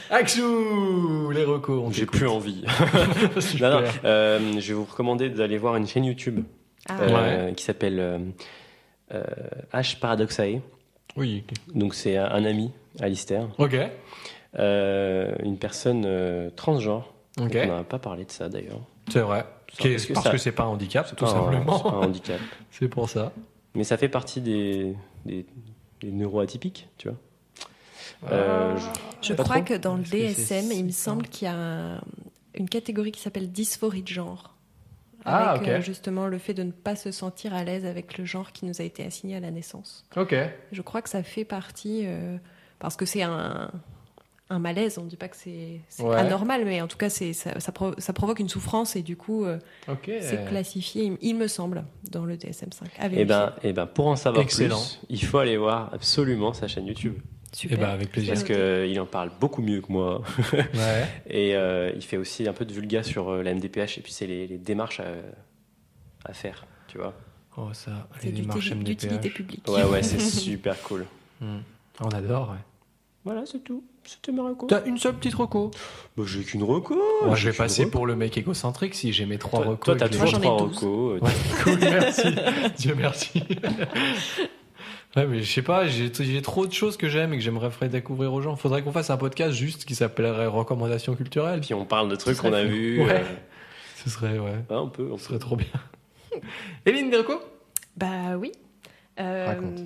Speaker 1: Axou, les recos.
Speaker 2: J'ai plus envie. Je vais vous recommander d'aller voir une chaîne YouTube qui s'appelle H Paradoxae.
Speaker 1: Oui.
Speaker 2: Donc c'est un ami, Alistair.
Speaker 1: Ok.
Speaker 2: Une personne transgenre.
Speaker 1: Ok.
Speaker 2: On n'a pas parlé de ça d'ailleurs.
Speaker 1: C'est vrai. Parce que c'est pas un handicap, tout
Speaker 2: C'est
Speaker 1: simplement.
Speaker 2: pas un handicap.
Speaker 1: C'est pour ça.
Speaker 2: Mais ça fait partie des neuroatypiques, tu vois.
Speaker 3: Je
Speaker 2: pas
Speaker 3: crois
Speaker 2: trop.
Speaker 3: que dans le
Speaker 1: Est-ce que c'est
Speaker 3: DSM, il me
Speaker 1: ça
Speaker 3: semble qu'il y a une catégorie qui s'appelle dysphorie de genre.
Speaker 1: Ah,
Speaker 3: Avec
Speaker 1: ok.
Speaker 3: justement le fait de ne pas se sentir à l'aise avec le genre qui nous a été assigné à la naissance.
Speaker 1: Ok.
Speaker 3: Je crois que ça fait partie, parce que c'est un malaise, on ne dit pas que c'est
Speaker 1: Ouais.
Speaker 3: anormal, mais en tout cas ça provoque une souffrance et du coup
Speaker 1: Ok.
Speaker 3: c'est classifié, il me semble, dans le DSM-5. À
Speaker 2: Et
Speaker 3: vérifier.
Speaker 2: ben, pour en savoir
Speaker 1: Excellent.
Speaker 2: plus, il faut aller voir absolument sa chaîne YouTube.
Speaker 3: Super.
Speaker 1: Eh ben, avec plaisir.
Speaker 2: Parce qu'il en parle beaucoup mieux que moi.
Speaker 1: Ouais.
Speaker 2: Et il fait aussi un peu de vulga sur la MDPH et puis c'est les démarches à faire, tu vois.
Speaker 1: Oh, ça.
Speaker 3: C'est
Speaker 1: Les démarches
Speaker 3: d'utilité
Speaker 1: MDPH.
Speaker 3: publique.
Speaker 2: Ouais, c'est super cool.
Speaker 1: On adore, ouais.
Speaker 2: Voilà, c'est tout. C'était ma reco.
Speaker 1: T'as une seule petite reco.
Speaker 2: Bah, j'ai qu'une reco.
Speaker 1: Moi, je
Speaker 2: J'ai
Speaker 1: vais
Speaker 2: qu'une
Speaker 1: passer
Speaker 2: reco.
Speaker 1: pour le mec égocentrique si j'ai mes 3 recos.
Speaker 2: Toi, t'as
Speaker 1: et que je-
Speaker 3: Moi,
Speaker 2: toujours
Speaker 3: j'en ai
Speaker 2: 3
Speaker 3: 12.
Speaker 2: recos.
Speaker 1: Ouais, cool, merci. Dieu merci. Ouais, mais je sais pas, j'ai trop de choses que j'aime et que j'aimerais faire découvrir aux gens. Faudrait qu'on fasse un podcast juste qui s'appellerait Recommandations culturelles.
Speaker 2: Puis on parle de trucs
Speaker 3: serait
Speaker 2: qu'on a
Speaker 3: fou.
Speaker 2: vus.
Speaker 1: Ouais. Ce serait, ouais.
Speaker 2: On peut.
Speaker 1: Ce serait trop bien. Éline, des recos?
Speaker 3: Bah oui.
Speaker 1: Raconte.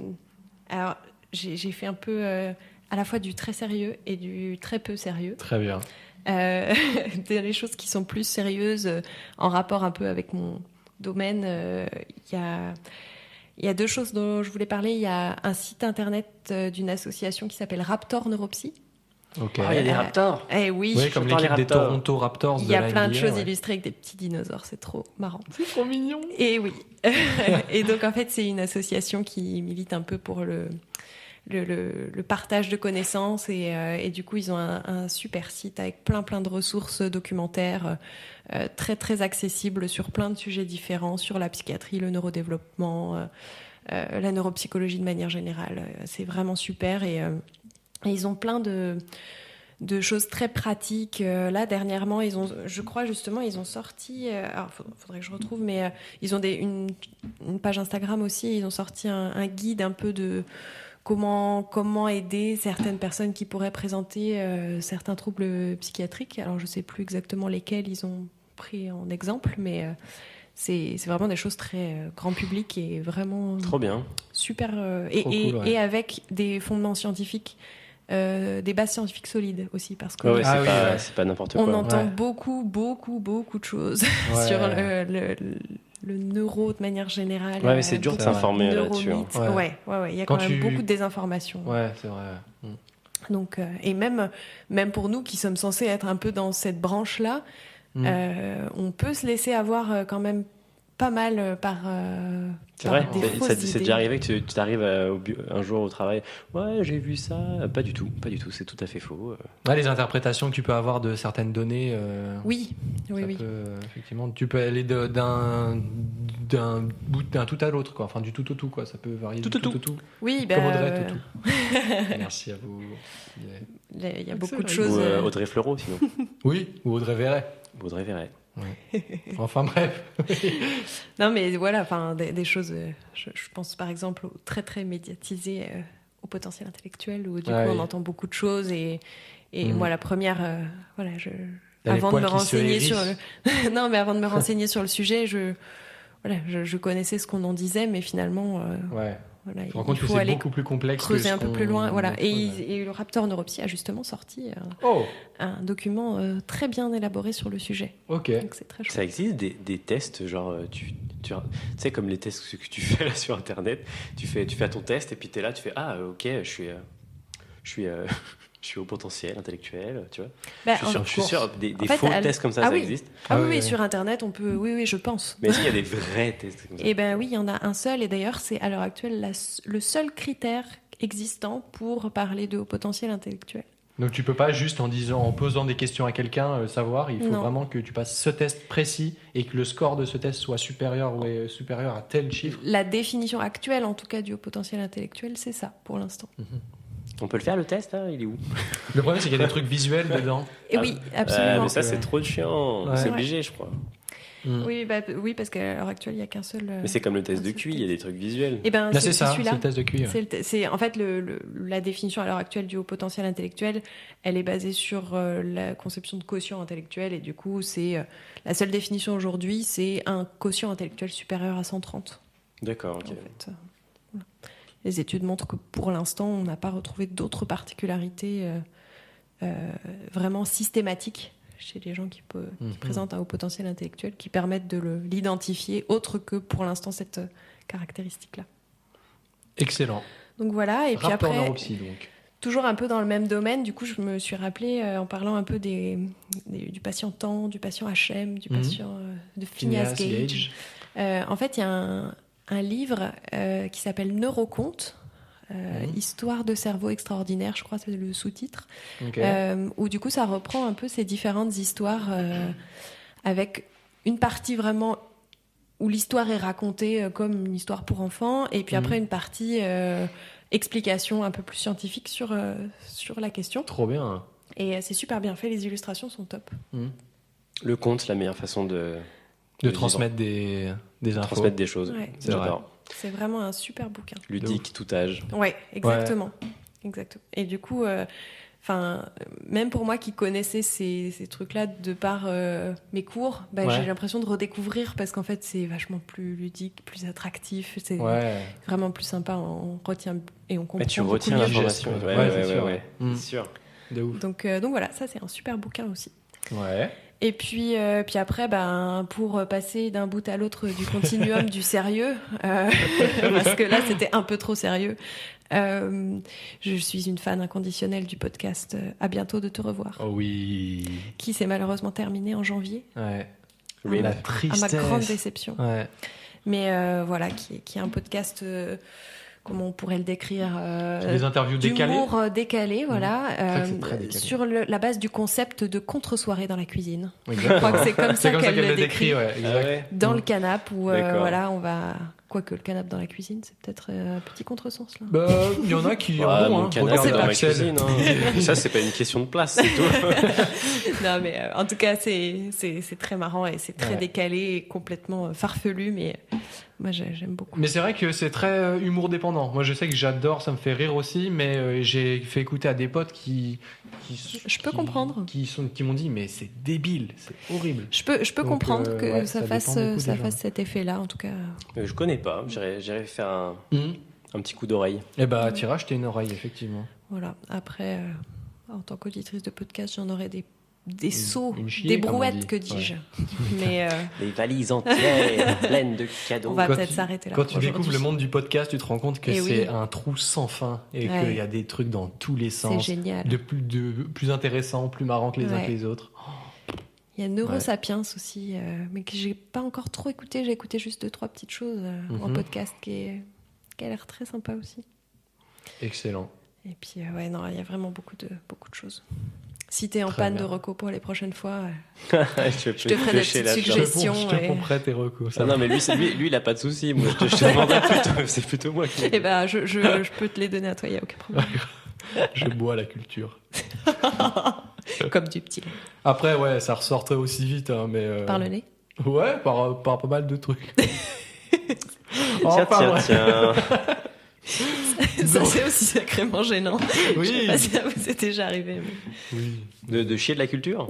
Speaker 3: Alors, j'ai fait un peu à la fois du très sérieux et du très peu sérieux.
Speaker 1: Très bien.
Speaker 3: Des choses qui sont plus sérieuses en rapport un peu avec mon domaine. Il y a deux choses dont je voulais parler. Il y a un site internet d'une association qui s'appelle Raptor Neuropsy.
Speaker 1: Ok.
Speaker 2: Ah, il y a des raptors.
Speaker 3: Eh oui,
Speaker 1: Oui, comme
Speaker 2: j'entends
Speaker 1: l'équipe
Speaker 2: les
Speaker 1: des
Speaker 2: Raptors.
Speaker 1: Toronto Raptors.
Speaker 3: il y a
Speaker 1: la
Speaker 3: plein de
Speaker 1: NBA,
Speaker 3: choses
Speaker 1: ouais.
Speaker 3: illustrées avec des petits dinosaures. C'est trop marrant.
Speaker 1: C'est trop mignon.
Speaker 3: Et oui. Et donc, en fait, c'est une association qui milite un peu pour le partage de connaissances. Et du coup, ils ont un super site avec plein de ressources documentaires très, très accessibles sur plein de sujets différents, sur la psychiatrie, le neurodéveloppement, la neuropsychologie de manière générale. C'est vraiment super. Et ils ont plein de choses très pratiques. Là, dernièrement, je crois justement, ils ont sorti, alors faudrait que je retrouve, mais ils ont une page Instagram aussi, ils ont sorti un guide un peu de comment aider certaines personnes qui pourraient présenter certains troubles psychiatriques. Alors, je sais plus exactement lesquels ils ont pris en exemple, mais c'est vraiment des choses très grand public et vraiment
Speaker 2: Trop bien.
Speaker 3: super,
Speaker 1: Trop cool, ouais.
Speaker 3: et avec des fondements scientifiques. Des bases scientifiques solides aussi, parce que
Speaker 2: Ouais,
Speaker 1: Ah oui, ouais.
Speaker 2: c'est pas n'importe quoi.
Speaker 3: on entend
Speaker 1: Ouais.
Speaker 3: beaucoup de choses
Speaker 1: Ouais.
Speaker 3: sur le neuro de manière générale.
Speaker 2: Ouais, mais c'est dur de
Speaker 3: beaucoup
Speaker 2: s'informer là-dessus, hein.
Speaker 3: neuromythes. Ouais. Il y a
Speaker 1: Quand
Speaker 3: quand même
Speaker 1: tu-
Speaker 3: beaucoup de désinformation.
Speaker 1: Ouais, c'est vrai.
Speaker 3: Donc, et même pour nous qui sommes censés être un peu dans cette branche-là, on peut se laisser avoir quand même pas mal par
Speaker 2: C'est vrai,
Speaker 3: des fausses
Speaker 2: c'est
Speaker 3: idées.
Speaker 2: déjà arrivé que tu t'arrives un jour au travail. Ouais, j'ai vu ça. Pas du tout, c'est tout à fait faux.
Speaker 1: Ouais, les interprétations que tu peux avoir de certaines données.
Speaker 3: Oui.
Speaker 1: Ça peut, effectivement, tu peux aller d'un tout à l'autre, quoi. Enfin, du tout au tout, quoi. Ça peut varier
Speaker 2: Tout
Speaker 1: du
Speaker 2: au
Speaker 1: tout
Speaker 2: tout.
Speaker 1: au tout.
Speaker 3: Oui,
Speaker 1: Comme Audrey Tautou. Merci à vous.
Speaker 3: il y a beaucoup de
Speaker 1: Excellent.
Speaker 3: choses.
Speaker 2: Ou Audrey Fleurot, sinon.
Speaker 1: Oui, ou Audrey Verret.
Speaker 2: Audrey Verret.
Speaker 1: Enfin bref.
Speaker 3: Non, mais voilà, enfin, des choses. Je pense par exemple au très médiatisé au potentiel intellectuel, où du coup on entend beaucoup de choses. Et moi, la première, voilà,
Speaker 1: T'as les
Speaker 3: avant de
Speaker 1: poils
Speaker 3: me
Speaker 1: qui se
Speaker 3: renseigner sur
Speaker 1: hérissent.
Speaker 3: non, mais avant de me renseigner sur le sujet, je connaissais ce qu'on en disait, mais finalement,
Speaker 1: Ouais.
Speaker 3: voilà,
Speaker 1: Je me rends compte
Speaker 3: il
Speaker 1: que
Speaker 3: faut
Speaker 1: c'est
Speaker 3: aller
Speaker 1: beaucoup plus complexe.
Speaker 3: creuser
Speaker 1: que
Speaker 3: un
Speaker 1: ce
Speaker 3: peu plus
Speaker 1: qu'on-
Speaker 3: loin. Voilà.
Speaker 1: Ouais.
Speaker 3: Et le Raptor Neuropsy a justement sorti
Speaker 1: Oh,
Speaker 3: un document très bien élaboré sur le sujet.
Speaker 1: ok.
Speaker 3: Donc c'est très chouette.
Speaker 2: Ça existe des tests, genre, tu sais, comme les tests que tu fais là sur Internet, tu fais ton test et puis tu es là, tu fais ah, ok, je suis au potentiel intellectuel, tu vois.
Speaker 3: Bah,
Speaker 2: Je suis sûr, des
Speaker 3: en fait,
Speaker 2: faux tests comme ça,
Speaker 3: ah
Speaker 2: ça
Speaker 3: oui.
Speaker 2: existe.
Speaker 3: Ah
Speaker 1: Ah
Speaker 3: oui,
Speaker 1: oui.
Speaker 3: sur Internet, on peut. Oui, je pense.
Speaker 2: Mais est-ce qu'il y a des vrais tests comme ça?
Speaker 3: Eh ben oui, il y en a un seul, et d'ailleurs, c'est à l'heure actuelle le seul critère existant pour parler de haut potentiel intellectuel.
Speaker 1: Donc tu peux pas juste en posant des questions à quelqu'un savoir. Il faut
Speaker 3: Non.
Speaker 1: vraiment que tu passes ce test précis et que le score de ce test soit supérieur à tel chiffre.
Speaker 3: La définition actuelle, en tout cas, du haut potentiel intellectuel, c'est ça, pour l'instant.
Speaker 2: On peut le faire le test, hein, il est où?
Speaker 1: Le problème c'est qu'il y a des trucs visuels dedans.
Speaker 3: Et oui, absolument.
Speaker 2: Mais ça, c'est trop chiant.
Speaker 1: Ouais.
Speaker 2: C'est
Speaker 3: Ouais.
Speaker 2: obligé, je crois.
Speaker 3: Oui, oui, parce qu'à l'heure actuelle, il n'y a qu'un seul.
Speaker 2: Mais c'est comme le test de QI, il y a des trucs visuels.
Speaker 3: Et ben,
Speaker 1: c'est ça, c'est le test de QI. Ouais.
Speaker 3: C'est en fait la définition à l'heure actuelle du haut potentiel intellectuel, elle est basée sur la conception de quotient intellectuel, et du coup, c'est la seule définition aujourd'hui, c'est un quotient intellectuel supérieur à 130.
Speaker 2: D'accord, ok.
Speaker 3: En fait, voilà. Les études montrent que pour l'instant, on n'a pas retrouvé d'autres particularités vraiment systématiques chez les gens qui présentent un haut potentiel intellectuel, qui permettent de l'identifier autre que pour l'instant cette caractéristique-là.
Speaker 1: Excellent.
Speaker 3: Donc voilà, et puis
Speaker 1: Rapport
Speaker 3: après,
Speaker 1: neuropsy, donc.
Speaker 3: toujours un peu dans le même domaine, du coup je me suis rappelé en parlant un peu du patient Tan, du patient HM, du patient de Phineas Gage. En fait, il y a un livre qui s'appelle Neuroconte, Histoire de cerveau extraordinaire, je crois que c'est le sous-titre, où du coup ça reprend un peu ces différentes histoires avec une partie vraiment où l'histoire est racontée comme une histoire pour enfants, et puis après une partie explication un peu plus scientifique sur la question.
Speaker 1: Trop bien.
Speaker 3: Et c'est super bien fait, les illustrations sont top.
Speaker 2: Le conte, la meilleure façon de
Speaker 1: transmettre des infos.
Speaker 2: Transmettre des choses.
Speaker 3: Ouais.
Speaker 2: J'adore.
Speaker 3: C'est vraiment un super bouquin.
Speaker 2: Ludique, tout âge.
Speaker 3: Ouais, exactement. Exactement. Et du coup, même pour moi qui connaissais ces trucs-là de par mes cours, j'ai l'impression de redécouvrir, parce qu'en fait, c'est vachement plus ludique, plus attractif. C'est vraiment plus sympa. On retient et on comprend.
Speaker 2: Tu retiens l'information.
Speaker 1: C'est
Speaker 2: sûr.
Speaker 1: De ouf.
Speaker 3: Donc voilà, ça c'est un super bouquin aussi.
Speaker 1: Ouais.
Speaker 3: Et puis après, pour passer d'un bout à l'autre du continuum du sérieux, parce que là c'était un peu trop sérieux, je suis une fan inconditionnelle du podcast À bientôt de te revoir.
Speaker 1: Oh oui.
Speaker 3: Qui s'est malheureusement terminé en janvier.
Speaker 1: Ouais. La tristesse.
Speaker 3: À ma grande déception.
Speaker 1: Ouais.
Speaker 3: Mais voilà, qui est un podcast... comment on pourrait le décrire,
Speaker 1: des interviews décalées.
Speaker 3: D'humour décalé, voilà,
Speaker 1: très décalé.
Speaker 3: sur la base du concept de contre-soirée dans la cuisine.
Speaker 1: Exactement.
Speaker 3: Je crois que c'est comme ça qu'elle le décrit.
Speaker 1: Ouais, exact.
Speaker 3: Dans le canapé, où on va... Quoique le canapé dans la cuisine, c'est peut-être un petit contresens, là.
Speaker 1: Il y en a qui...
Speaker 2: mon canapé dans ma cuisine. Ça, c'est pas une question de place, c'est tout.
Speaker 3: Non, mais en tout cas, c'est très marrant et c'est très décalé et complètement farfelu, mais... Moi, j'aime beaucoup.
Speaker 1: Mais c'est vrai que c'est très humour dépendant. Moi, je sais que j'adore, ça me fait rire aussi, mais j'ai fait écouter à des potes qui
Speaker 3: comprendre.
Speaker 1: Qui m'ont dit, mais c'est débile, c'est horrible.
Speaker 3: Je peux comprendre que ça fasse cet effet-là, en tout cas.
Speaker 2: Je connais pas. J'irai faire un petit coup d'oreille.
Speaker 1: Eh ben, t'iras acheter une oreille, effectivement.
Speaker 3: Voilà. Après, en tant qu'auditrice de podcast, j'en aurais des seaux,
Speaker 1: chier,
Speaker 3: des brouettes, que dis-je. Mais
Speaker 2: les valises entières pleines de cadeaux.
Speaker 3: On va peut-être s'arrêter là.
Speaker 1: Quand tu découvres le monde du podcast, tu te rends compte que c'est un trou sans fin et qu'il y a des trucs dans tous les sens.
Speaker 3: C'est génial.
Speaker 1: De plus intéressants, plus marrants que les uns que les autres.
Speaker 3: Il y a Neurosapiens aussi, mais que j'ai pas encore trop écouté. J'ai écouté juste 2-3 petites choses en podcast qui a l'air très sympa aussi.
Speaker 1: Excellent.
Speaker 3: Et puis il y a vraiment beaucoup de choses. Si t'es en panne de recos pour les prochaines fois, je te ferai des petites suggestions.
Speaker 1: Je te pomperai tes recos.
Speaker 2: Non, mais lui, il a pas de soucis. Moi, je te demanderai plutôt. C'est plutôt moi qui.
Speaker 3: Eh ben, je peux te les donner à toi, il n'y a aucun problème.
Speaker 1: Je bois la culture.
Speaker 3: Comme du petit lait.
Speaker 1: Après, ça ressortait aussi vite, mais.
Speaker 3: Par le nez.
Speaker 1: Ouais, par pas mal de trucs.
Speaker 2: Tiens.
Speaker 3: Ça, c'est aussi sacrément gênant.
Speaker 1: Oui.
Speaker 3: Je sais pas si ça vous est déjà arrivé. Mais...
Speaker 2: Oui. De chier de la culture.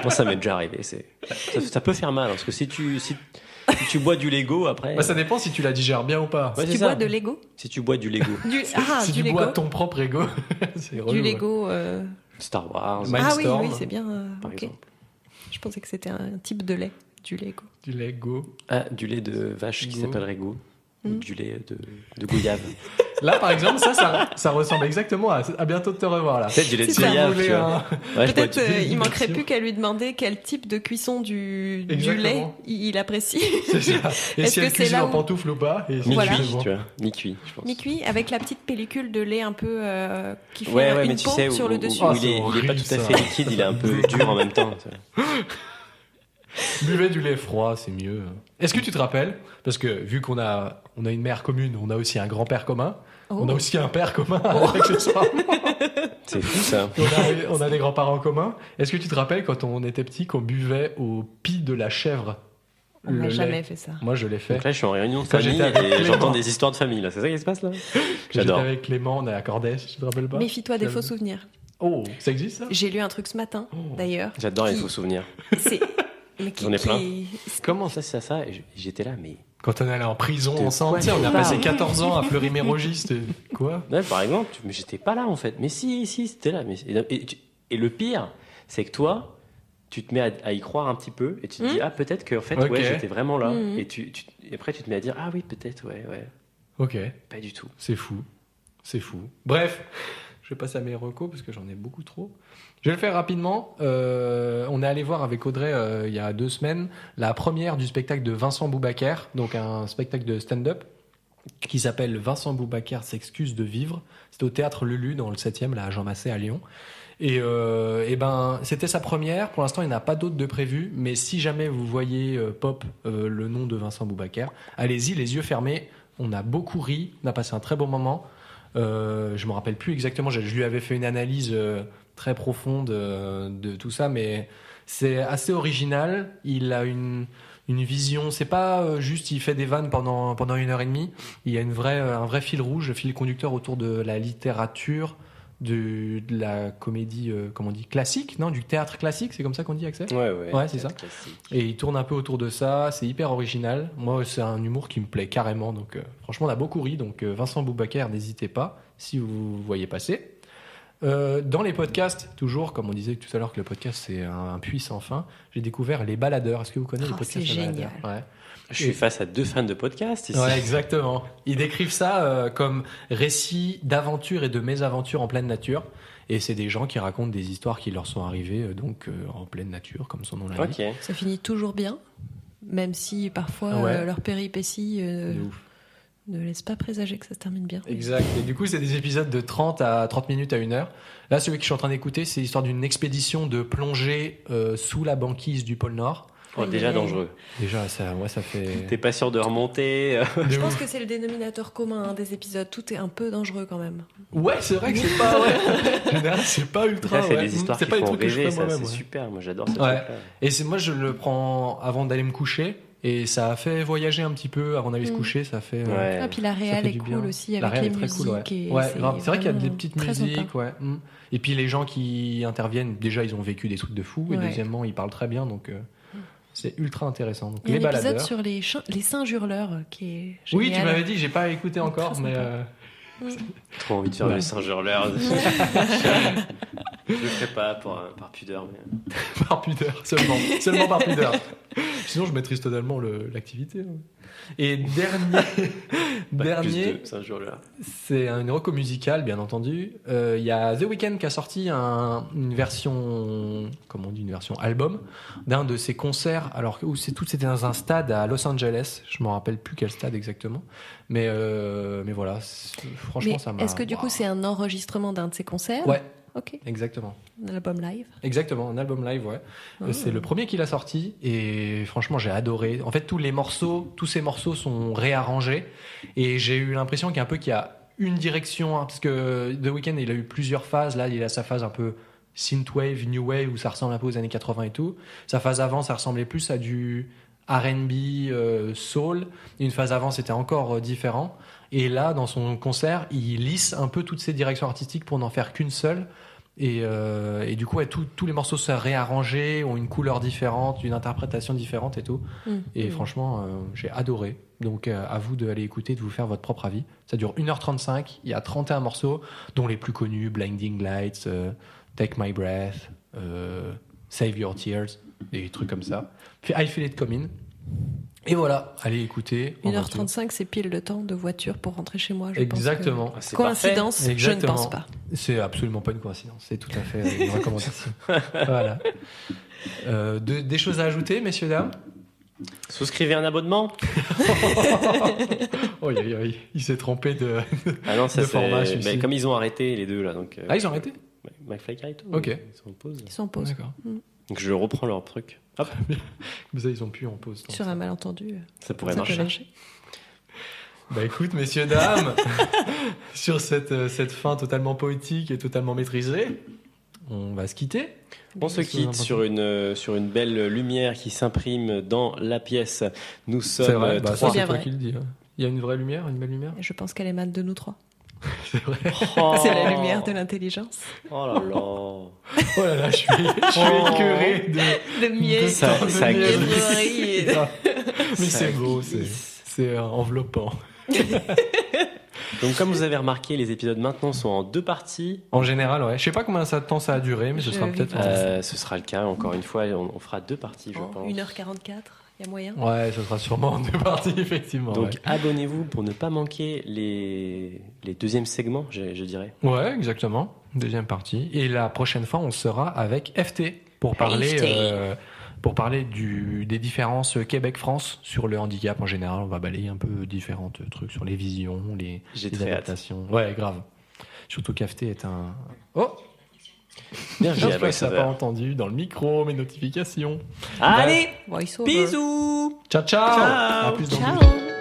Speaker 2: Moi, ça m'est déjà arrivé. Ça peut faire mal, parce que si tu bois du Lego après.
Speaker 1: Ça dépend si tu la digères bien ou pas.
Speaker 3: Si tu bois de Lego.
Speaker 2: Si tu bois du Lego.
Speaker 1: Si tu bois ton propre Lego. C'est relou.
Speaker 3: Du Lego.
Speaker 2: Star Wars.
Speaker 1: Mindstorm.
Speaker 3: Oui, c'est bien.
Speaker 2: Par exemple.
Speaker 3: Je pensais que c'était un type de lait. Du Lego.
Speaker 1: Du Lego.
Speaker 2: Ah, du lait de vache qui s'appellerait Go. Du lait de goyave.
Speaker 1: Là, par exemple, ça ressemble exactement à bientôt de te revoir. Là.
Speaker 2: Peut-être du lait de goyave, tu vois.
Speaker 3: Peut-être il manquerait plus qu'à lui demander quel type de cuisson du lait il apprécie.
Speaker 1: C'est ça. Et si elle cuisine en pantoufle ou pas.
Speaker 2: Mi-cuit, tu vois. Mi-cuit, je pense.
Speaker 3: Mi-cuit, avec la petite pellicule de lait un peu qui fait une pompe sur le dessus.
Speaker 2: Il est pas tout à fait liquide, il est un peu dur en même temps.
Speaker 1: Buvez du lait froid, c'est mieux. Est-ce que tu te rappelles, parce que vu qu'on a une mère commune, on a aussi un grand-père commun, on a aussi un père commun, accessoirement.
Speaker 2: C'est fou ça.
Speaker 1: On a des grands-parents communs. Est-ce que tu te rappelles quand on était petit qu'on buvait au pis de la chèvre?
Speaker 3: On n'a jamais fait ça.
Speaker 1: Moi, je l'ai fait.
Speaker 2: Donc là, je suis en réunion de
Speaker 1: Quand
Speaker 2: famille
Speaker 1: j'étais avec
Speaker 2: et j'entends
Speaker 1: Clément.
Speaker 2: des histoires de famille, là. C'est ça qui se passe, là?
Speaker 1: J'étais
Speaker 2: J'adore.
Speaker 1: avec Clément, on est à Cordès, tu te rappelles pas?
Speaker 3: Méfie-toi des faux souvenirs.
Speaker 1: Oh, ça existe ça?
Speaker 3: J'ai lu un truc ce matin, d'ailleurs.
Speaker 2: J'adore les
Speaker 3: qui-
Speaker 2: faux souvenirs.
Speaker 3: C'est... Mais
Speaker 2: J'en ai plein.
Speaker 1: Comment
Speaker 2: Ça, c'est ça. Et j'étais là, mais.
Speaker 1: Quand on allait en prison
Speaker 2: De
Speaker 1: ensemble,
Speaker 2: quoi
Speaker 1: tu sais, on a
Speaker 2: tu
Speaker 1: passé
Speaker 2: parles
Speaker 1: 14 ans à Fleury-Mérogis, c'était quoi?
Speaker 2: Ouais, par exemple, mais j'étais pas là en fait. Mais si, c'était là. Mais, et le pire, c'est que toi, tu te mets à y croire un petit peu et tu te dis, ah, peut-être qu'en fait,
Speaker 1: Ok.
Speaker 2: ouais, j'étais vraiment là.
Speaker 3: Mhm.
Speaker 2: Et après, tu te mets à dire, ah oui, peut-être, ouais.
Speaker 1: Ok,
Speaker 2: Pas du tout.
Speaker 1: c'est fou. C'est fou. Bref, je vais passer à mes recos parce que j'en ai beaucoup trop. Je vais le faire rapidement. On est allé voir avec Audrey il y a 2 semaines la première du spectacle de Vincent Boubacar, donc un spectacle de stand-up qui s'appelle Vincent Boubacar s'excuse de vivre. C'était au théâtre Lulu dans le 7e, là à Jean Massé à Lyon. Et ben, c'était sa première. Pour l'instant, il n'y en a pas d'autres de prévues. Mais si jamais vous voyez pop le nom de Vincent Boubacar, allez-y, les yeux fermés. On a beaucoup ri, on a passé un très bon moment. Je me rappelle plus exactement. Je lui avais fait une analyse très profonde de tout ça, mais c'est assez original. Il a une vision. C'est pas juste il fait des vannes pendant 1h30. Il y a un vrai fil rouge, fil conducteur autour de la littérature, de la comédie, comment on dit, classique, non, du théâtre classique. C'est comme ça qu'on dit, Axel? Ouais, c'est ça.
Speaker 2: Classique.
Speaker 1: Et il tourne un peu autour de ça, c'est hyper original. Moi, c'est un humour qui me plaît carrément. Donc, franchement, on a beaucoup ri. Donc, Vincent Boubacar, n'hésitez pas si vous voyez passer. Dans les podcasts, toujours, comme on disait tout à l'heure que le podcast c'est un puits sans fin, j'ai découvert Les Baladeurs. Est-ce que vous connaissez les podcasts
Speaker 3: c'est
Speaker 1: Les
Speaker 3: génial.
Speaker 1: Baladeurs? Ouais.
Speaker 2: Je suis face à 2 fans de podcast ici.
Speaker 1: Ouais, exactement. Ils décrivent ça comme récit d'aventures et de mésaventures en pleine nature. Et c'est des gens qui racontent des histoires qui leur sont arrivées en pleine nature, comme son nom l'indique.
Speaker 2: Ok.
Speaker 3: Ça finit toujours bien, même si parfois
Speaker 1: Ouais.
Speaker 3: leur péripétie
Speaker 1: De ouf.
Speaker 3: ne laisse pas présager que ça se termine bien.
Speaker 1: Exact. Et du coup, c'est des épisodes de 30 minutes à 1 heure. Là, celui que je suis en train d'écouter, c'est l'histoire d'une expédition de plongée sous la banquise du pôle Nord.
Speaker 2: Oh, déjà dangereux.
Speaker 1: Déjà, ça fait...
Speaker 2: T'es pas sûr de remonter.
Speaker 3: Je pense que c'est le dénominateur commun des épisodes. Tout est un peu dangereux quand même.
Speaker 1: Ouais, c'est vrai que c'est pas... Ouais. En général, c'est pas ultra...
Speaker 2: Ça, c'est
Speaker 1: ouais.
Speaker 2: des histoires
Speaker 1: C'est
Speaker 2: qui
Speaker 1: pas des
Speaker 2: font
Speaker 1: trucs que je
Speaker 2: rêver,
Speaker 1: ferais
Speaker 2: ça,
Speaker 1: moi-même,
Speaker 2: c'est
Speaker 1: ouais.
Speaker 2: super. Moi, j'adore ce
Speaker 1: Ouais.
Speaker 2: truc-là.
Speaker 1: Et moi, je le prends avant d'aller me coucher. Et ça a fait voyager un petit peu avant d'aller se coucher. Ça fait...
Speaker 2: Ouais.
Speaker 3: Ah, puis la
Speaker 1: ça
Speaker 3: réal
Speaker 1: fait
Speaker 3: est
Speaker 1: du
Speaker 3: cool
Speaker 1: bien.
Speaker 3: aussi
Speaker 1: La
Speaker 3: avec
Speaker 1: réal
Speaker 3: les
Speaker 1: est très
Speaker 3: musiques.
Speaker 1: cool, ouais.
Speaker 3: Et
Speaker 1: Ouais, grave. C'est vrai qu'il y a des
Speaker 3: vraiment
Speaker 1: petites
Speaker 3: très
Speaker 1: musiques,
Speaker 3: sympa.
Speaker 1: ouais. Et puis les gens qui interviennent, déjà, ils ont vécu des trucs de fou. Et
Speaker 3: Ouais.
Speaker 1: deuxièmement, ils parlent très bien. Donc, c'est ultra intéressant. Donc,
Speaker 3: Il y a
Speaker 1: les
Speaker 3: un épisode
Speaker 1: baladeurs.
Speaker 3: sur les singes hurleurs qui est
Speaker 1: Oui,
Speaker 3: génial.
Speaker 1: tu m'avais dit, j'ai pas écouté encore,
Speaker 3: Très
Speaker 1: mais
Speaker 3: sympa.
Speaker 2: Trop envie de faire
Speaker 1: Ouais.
Speaker 2: le singe hurleur. Je le ferai pas par pudeur. Mais...
Speaker 1: par pudeur, seulement par pudeur. Sinon, je maîtrise totalement l'activité. hein. Et dernier,
Speaker 2: Plus de singe hurleur.
Speaker 1: c'est une reco musicale, bien entendu. Il y a The Weeknd qui a sorti une version, comment on dit, une version album d'un de ses concerts. Alors où c'était dans un stade à Los Angeles. Je me rappelle plus quel stade exactement, mais voilà. Franchement,
Speaker 3: Mais
Speaker 1: ça m'a.
Speaker 3: est-ce que du coup c'est un enregistrement d'un de ses concerts?
Speaker 1: Ouais,
Speaker 3: Ok.
Speaker 1: exactement.
Speaker 3: Un album live.
Speaker 1: Exactement, un album live, ouais. C'est le premier qu'il a sorti et franchement j'ai adoré. En fait tous ces morceaux sont réarrangés et j'ai eu l'impression qu'il y a une direction, hein, parce que The Weeknd il a eu plusieurs phases. Là il a sa phase un peu synthwave, new wave où ça ressemble un peu aux années 80 et tout. Sa phase avant ça ressemblait plus à du R&B, soul. Une phase avant c'était encore différent. Et là dans son concert il lisse un peu toutes ces directions artistiques pour n'en faire qu'une seule. Et du coup, ouais, tous les morceaux sont réarrangés, ont une couleur différente, une interprétation différente et tout. Et franchement, j'ai adoré. Donc, à vous d'aller écouter, de vous faire votre propre avis. Ça dure 1h35. Il y a 31 morceaux, dont les plus connus Blinding Lights, Take My Breath, Save Your Tears, des trucs comme ça. Puis I Feel It Coming. Et voilà, allez écouter. en voiture.
Speaker 3: 1h35, c'est pile le temps de voiture pour rentrer chez moi. Je
Speaker 1: Exactement.
Speaker 3: pense que...
Speaker 2: C'est
Speaker 3: Coïncidence,
Speaker 1: parfait.
Speaker 3: je ne
Speaker 1: Exactement.
Speaker 3: pense pas.
Speaker 1: C'est absolument pas une coïncidence, c'est tout à fait une recommandation. Voilà. Des choses à ajouter, messieurs, dames?
Speaker 2: Souscrivez un abonnement.
Speaker 1: Oh, il s'est trompé de.
Speaker 2: Ah non, ça
Speaker 1: De
Speaker 2: c'est.
Speaker 1: format, celui-ci.
Speaker 2: Comme ils ont arrêté les deux là, donc.
Speaker 1: Ah, ils ont arrêté?
Speaker 2: McFly et Carito.
Speaker 1: Ok.
Speaker 2: Ils sont en pause.
Speaker 3: Ils sont en pause.
Speaker 1: D'accord.
Speaker 2: Donc je reprends leur truc. Hop,
Speaker 1: Comme ça, ils sont plus en pause.
Speaker 3: Sur un malentendu,
Speaker 2: ça pourrait
Speaker 3: ça peut
Speaker 2: marcher.
Speaker 3: marcher.
Speaker 1: Bah écoute, messieurs, dames, sur cette fin totalement poétique et totalement maîtrisée, on va se quitter.
Speaker 2: On se quitte sur une belle lumière qui s'imprime dans la pièce. Nous
Speaker 1: C'est
Speaker 2: sommes
Speaker 1: vrai, bah, ça
Speaker 2: trois.
Speaker 3: bien
Speaker 1: c'est toi
Speaker 3: vrai.
Speaker 1: qui le dis. Hein. Il y a une vraie lumière, une belle lumière.
Speaker 3: Je pense qu'elle émane de nous trois.
Speaker 1: C'est vrai.
Speaker 2: Oh.
Speaker 3: C'est la lumière de l'intelligence.
Speaker 2: Oh là là.
Speaker 1: Oh là là, je suis écœuré de...
Speaker 3: Le miel,
Speaker 2: Ça-
Speaker 1: de
Speaker 2: ça
Speaker 1: miel.
Speaker 3: glisse.
Speaker 1: Mais
Speaker 2: Ça
Speaker 1: c'est beau,
Speaker 2: glisse.
Speaker 1: c'est enveloppant.
Speaker 2: Donc comme vous avez remarqué, les épisodes maintenant sont en 2 parties.
Speaker 1: En général, ouais. Je sais pas combien de temps ça a duré, mais ce
Speaker 3: Je
Speaker 1: sera
Speaker 3: vais
Speaker 1: peut-être...
Speaker 3: voir.
Speaker 2: Ce sera le cas, encore une fois, on fera 2 parties, je pense.
Speaker 3: 1h44, il y a moyen.
Speaker 1: Ouais, ce sera sûrement en 2 parties, effectivement.
Speaker 2: Donc
Speaker 1: ouais.
Speaker 2: abonnez-vous pour ne pas manquer les deuxièmes segments, je dirais.
Speaker 1: Ouais, exactement. Deuxième partie. Et la prochaine fois, on sera avec FT pour parler, des différences Québec-France sur le handicap en général. On va balayer un peu différents trucs sur les visions,
Speaker 2: J'ai
Speaker 1: les
Speaker 2: très hâte.
Speaker 1: adaptations. Ouais, grave. Surtout qu'FT est un... Oh,
Speaker 2: Bien joué,
Speaker 1: je
Speaker 2: Alois
Speaker 1: ça
Speaker 2: Sauveur.
Speaker 1: pas entendu dans le micro, mes notifications.
Speaker 2: Allez,
Speaker 3: Voice over.
Speaker 2: bisous.
Speaker 1: Ciao, ciao.
Speaker 2: Ciao.
Speaker 1: À plus dans le
Speaker 3: Ciao.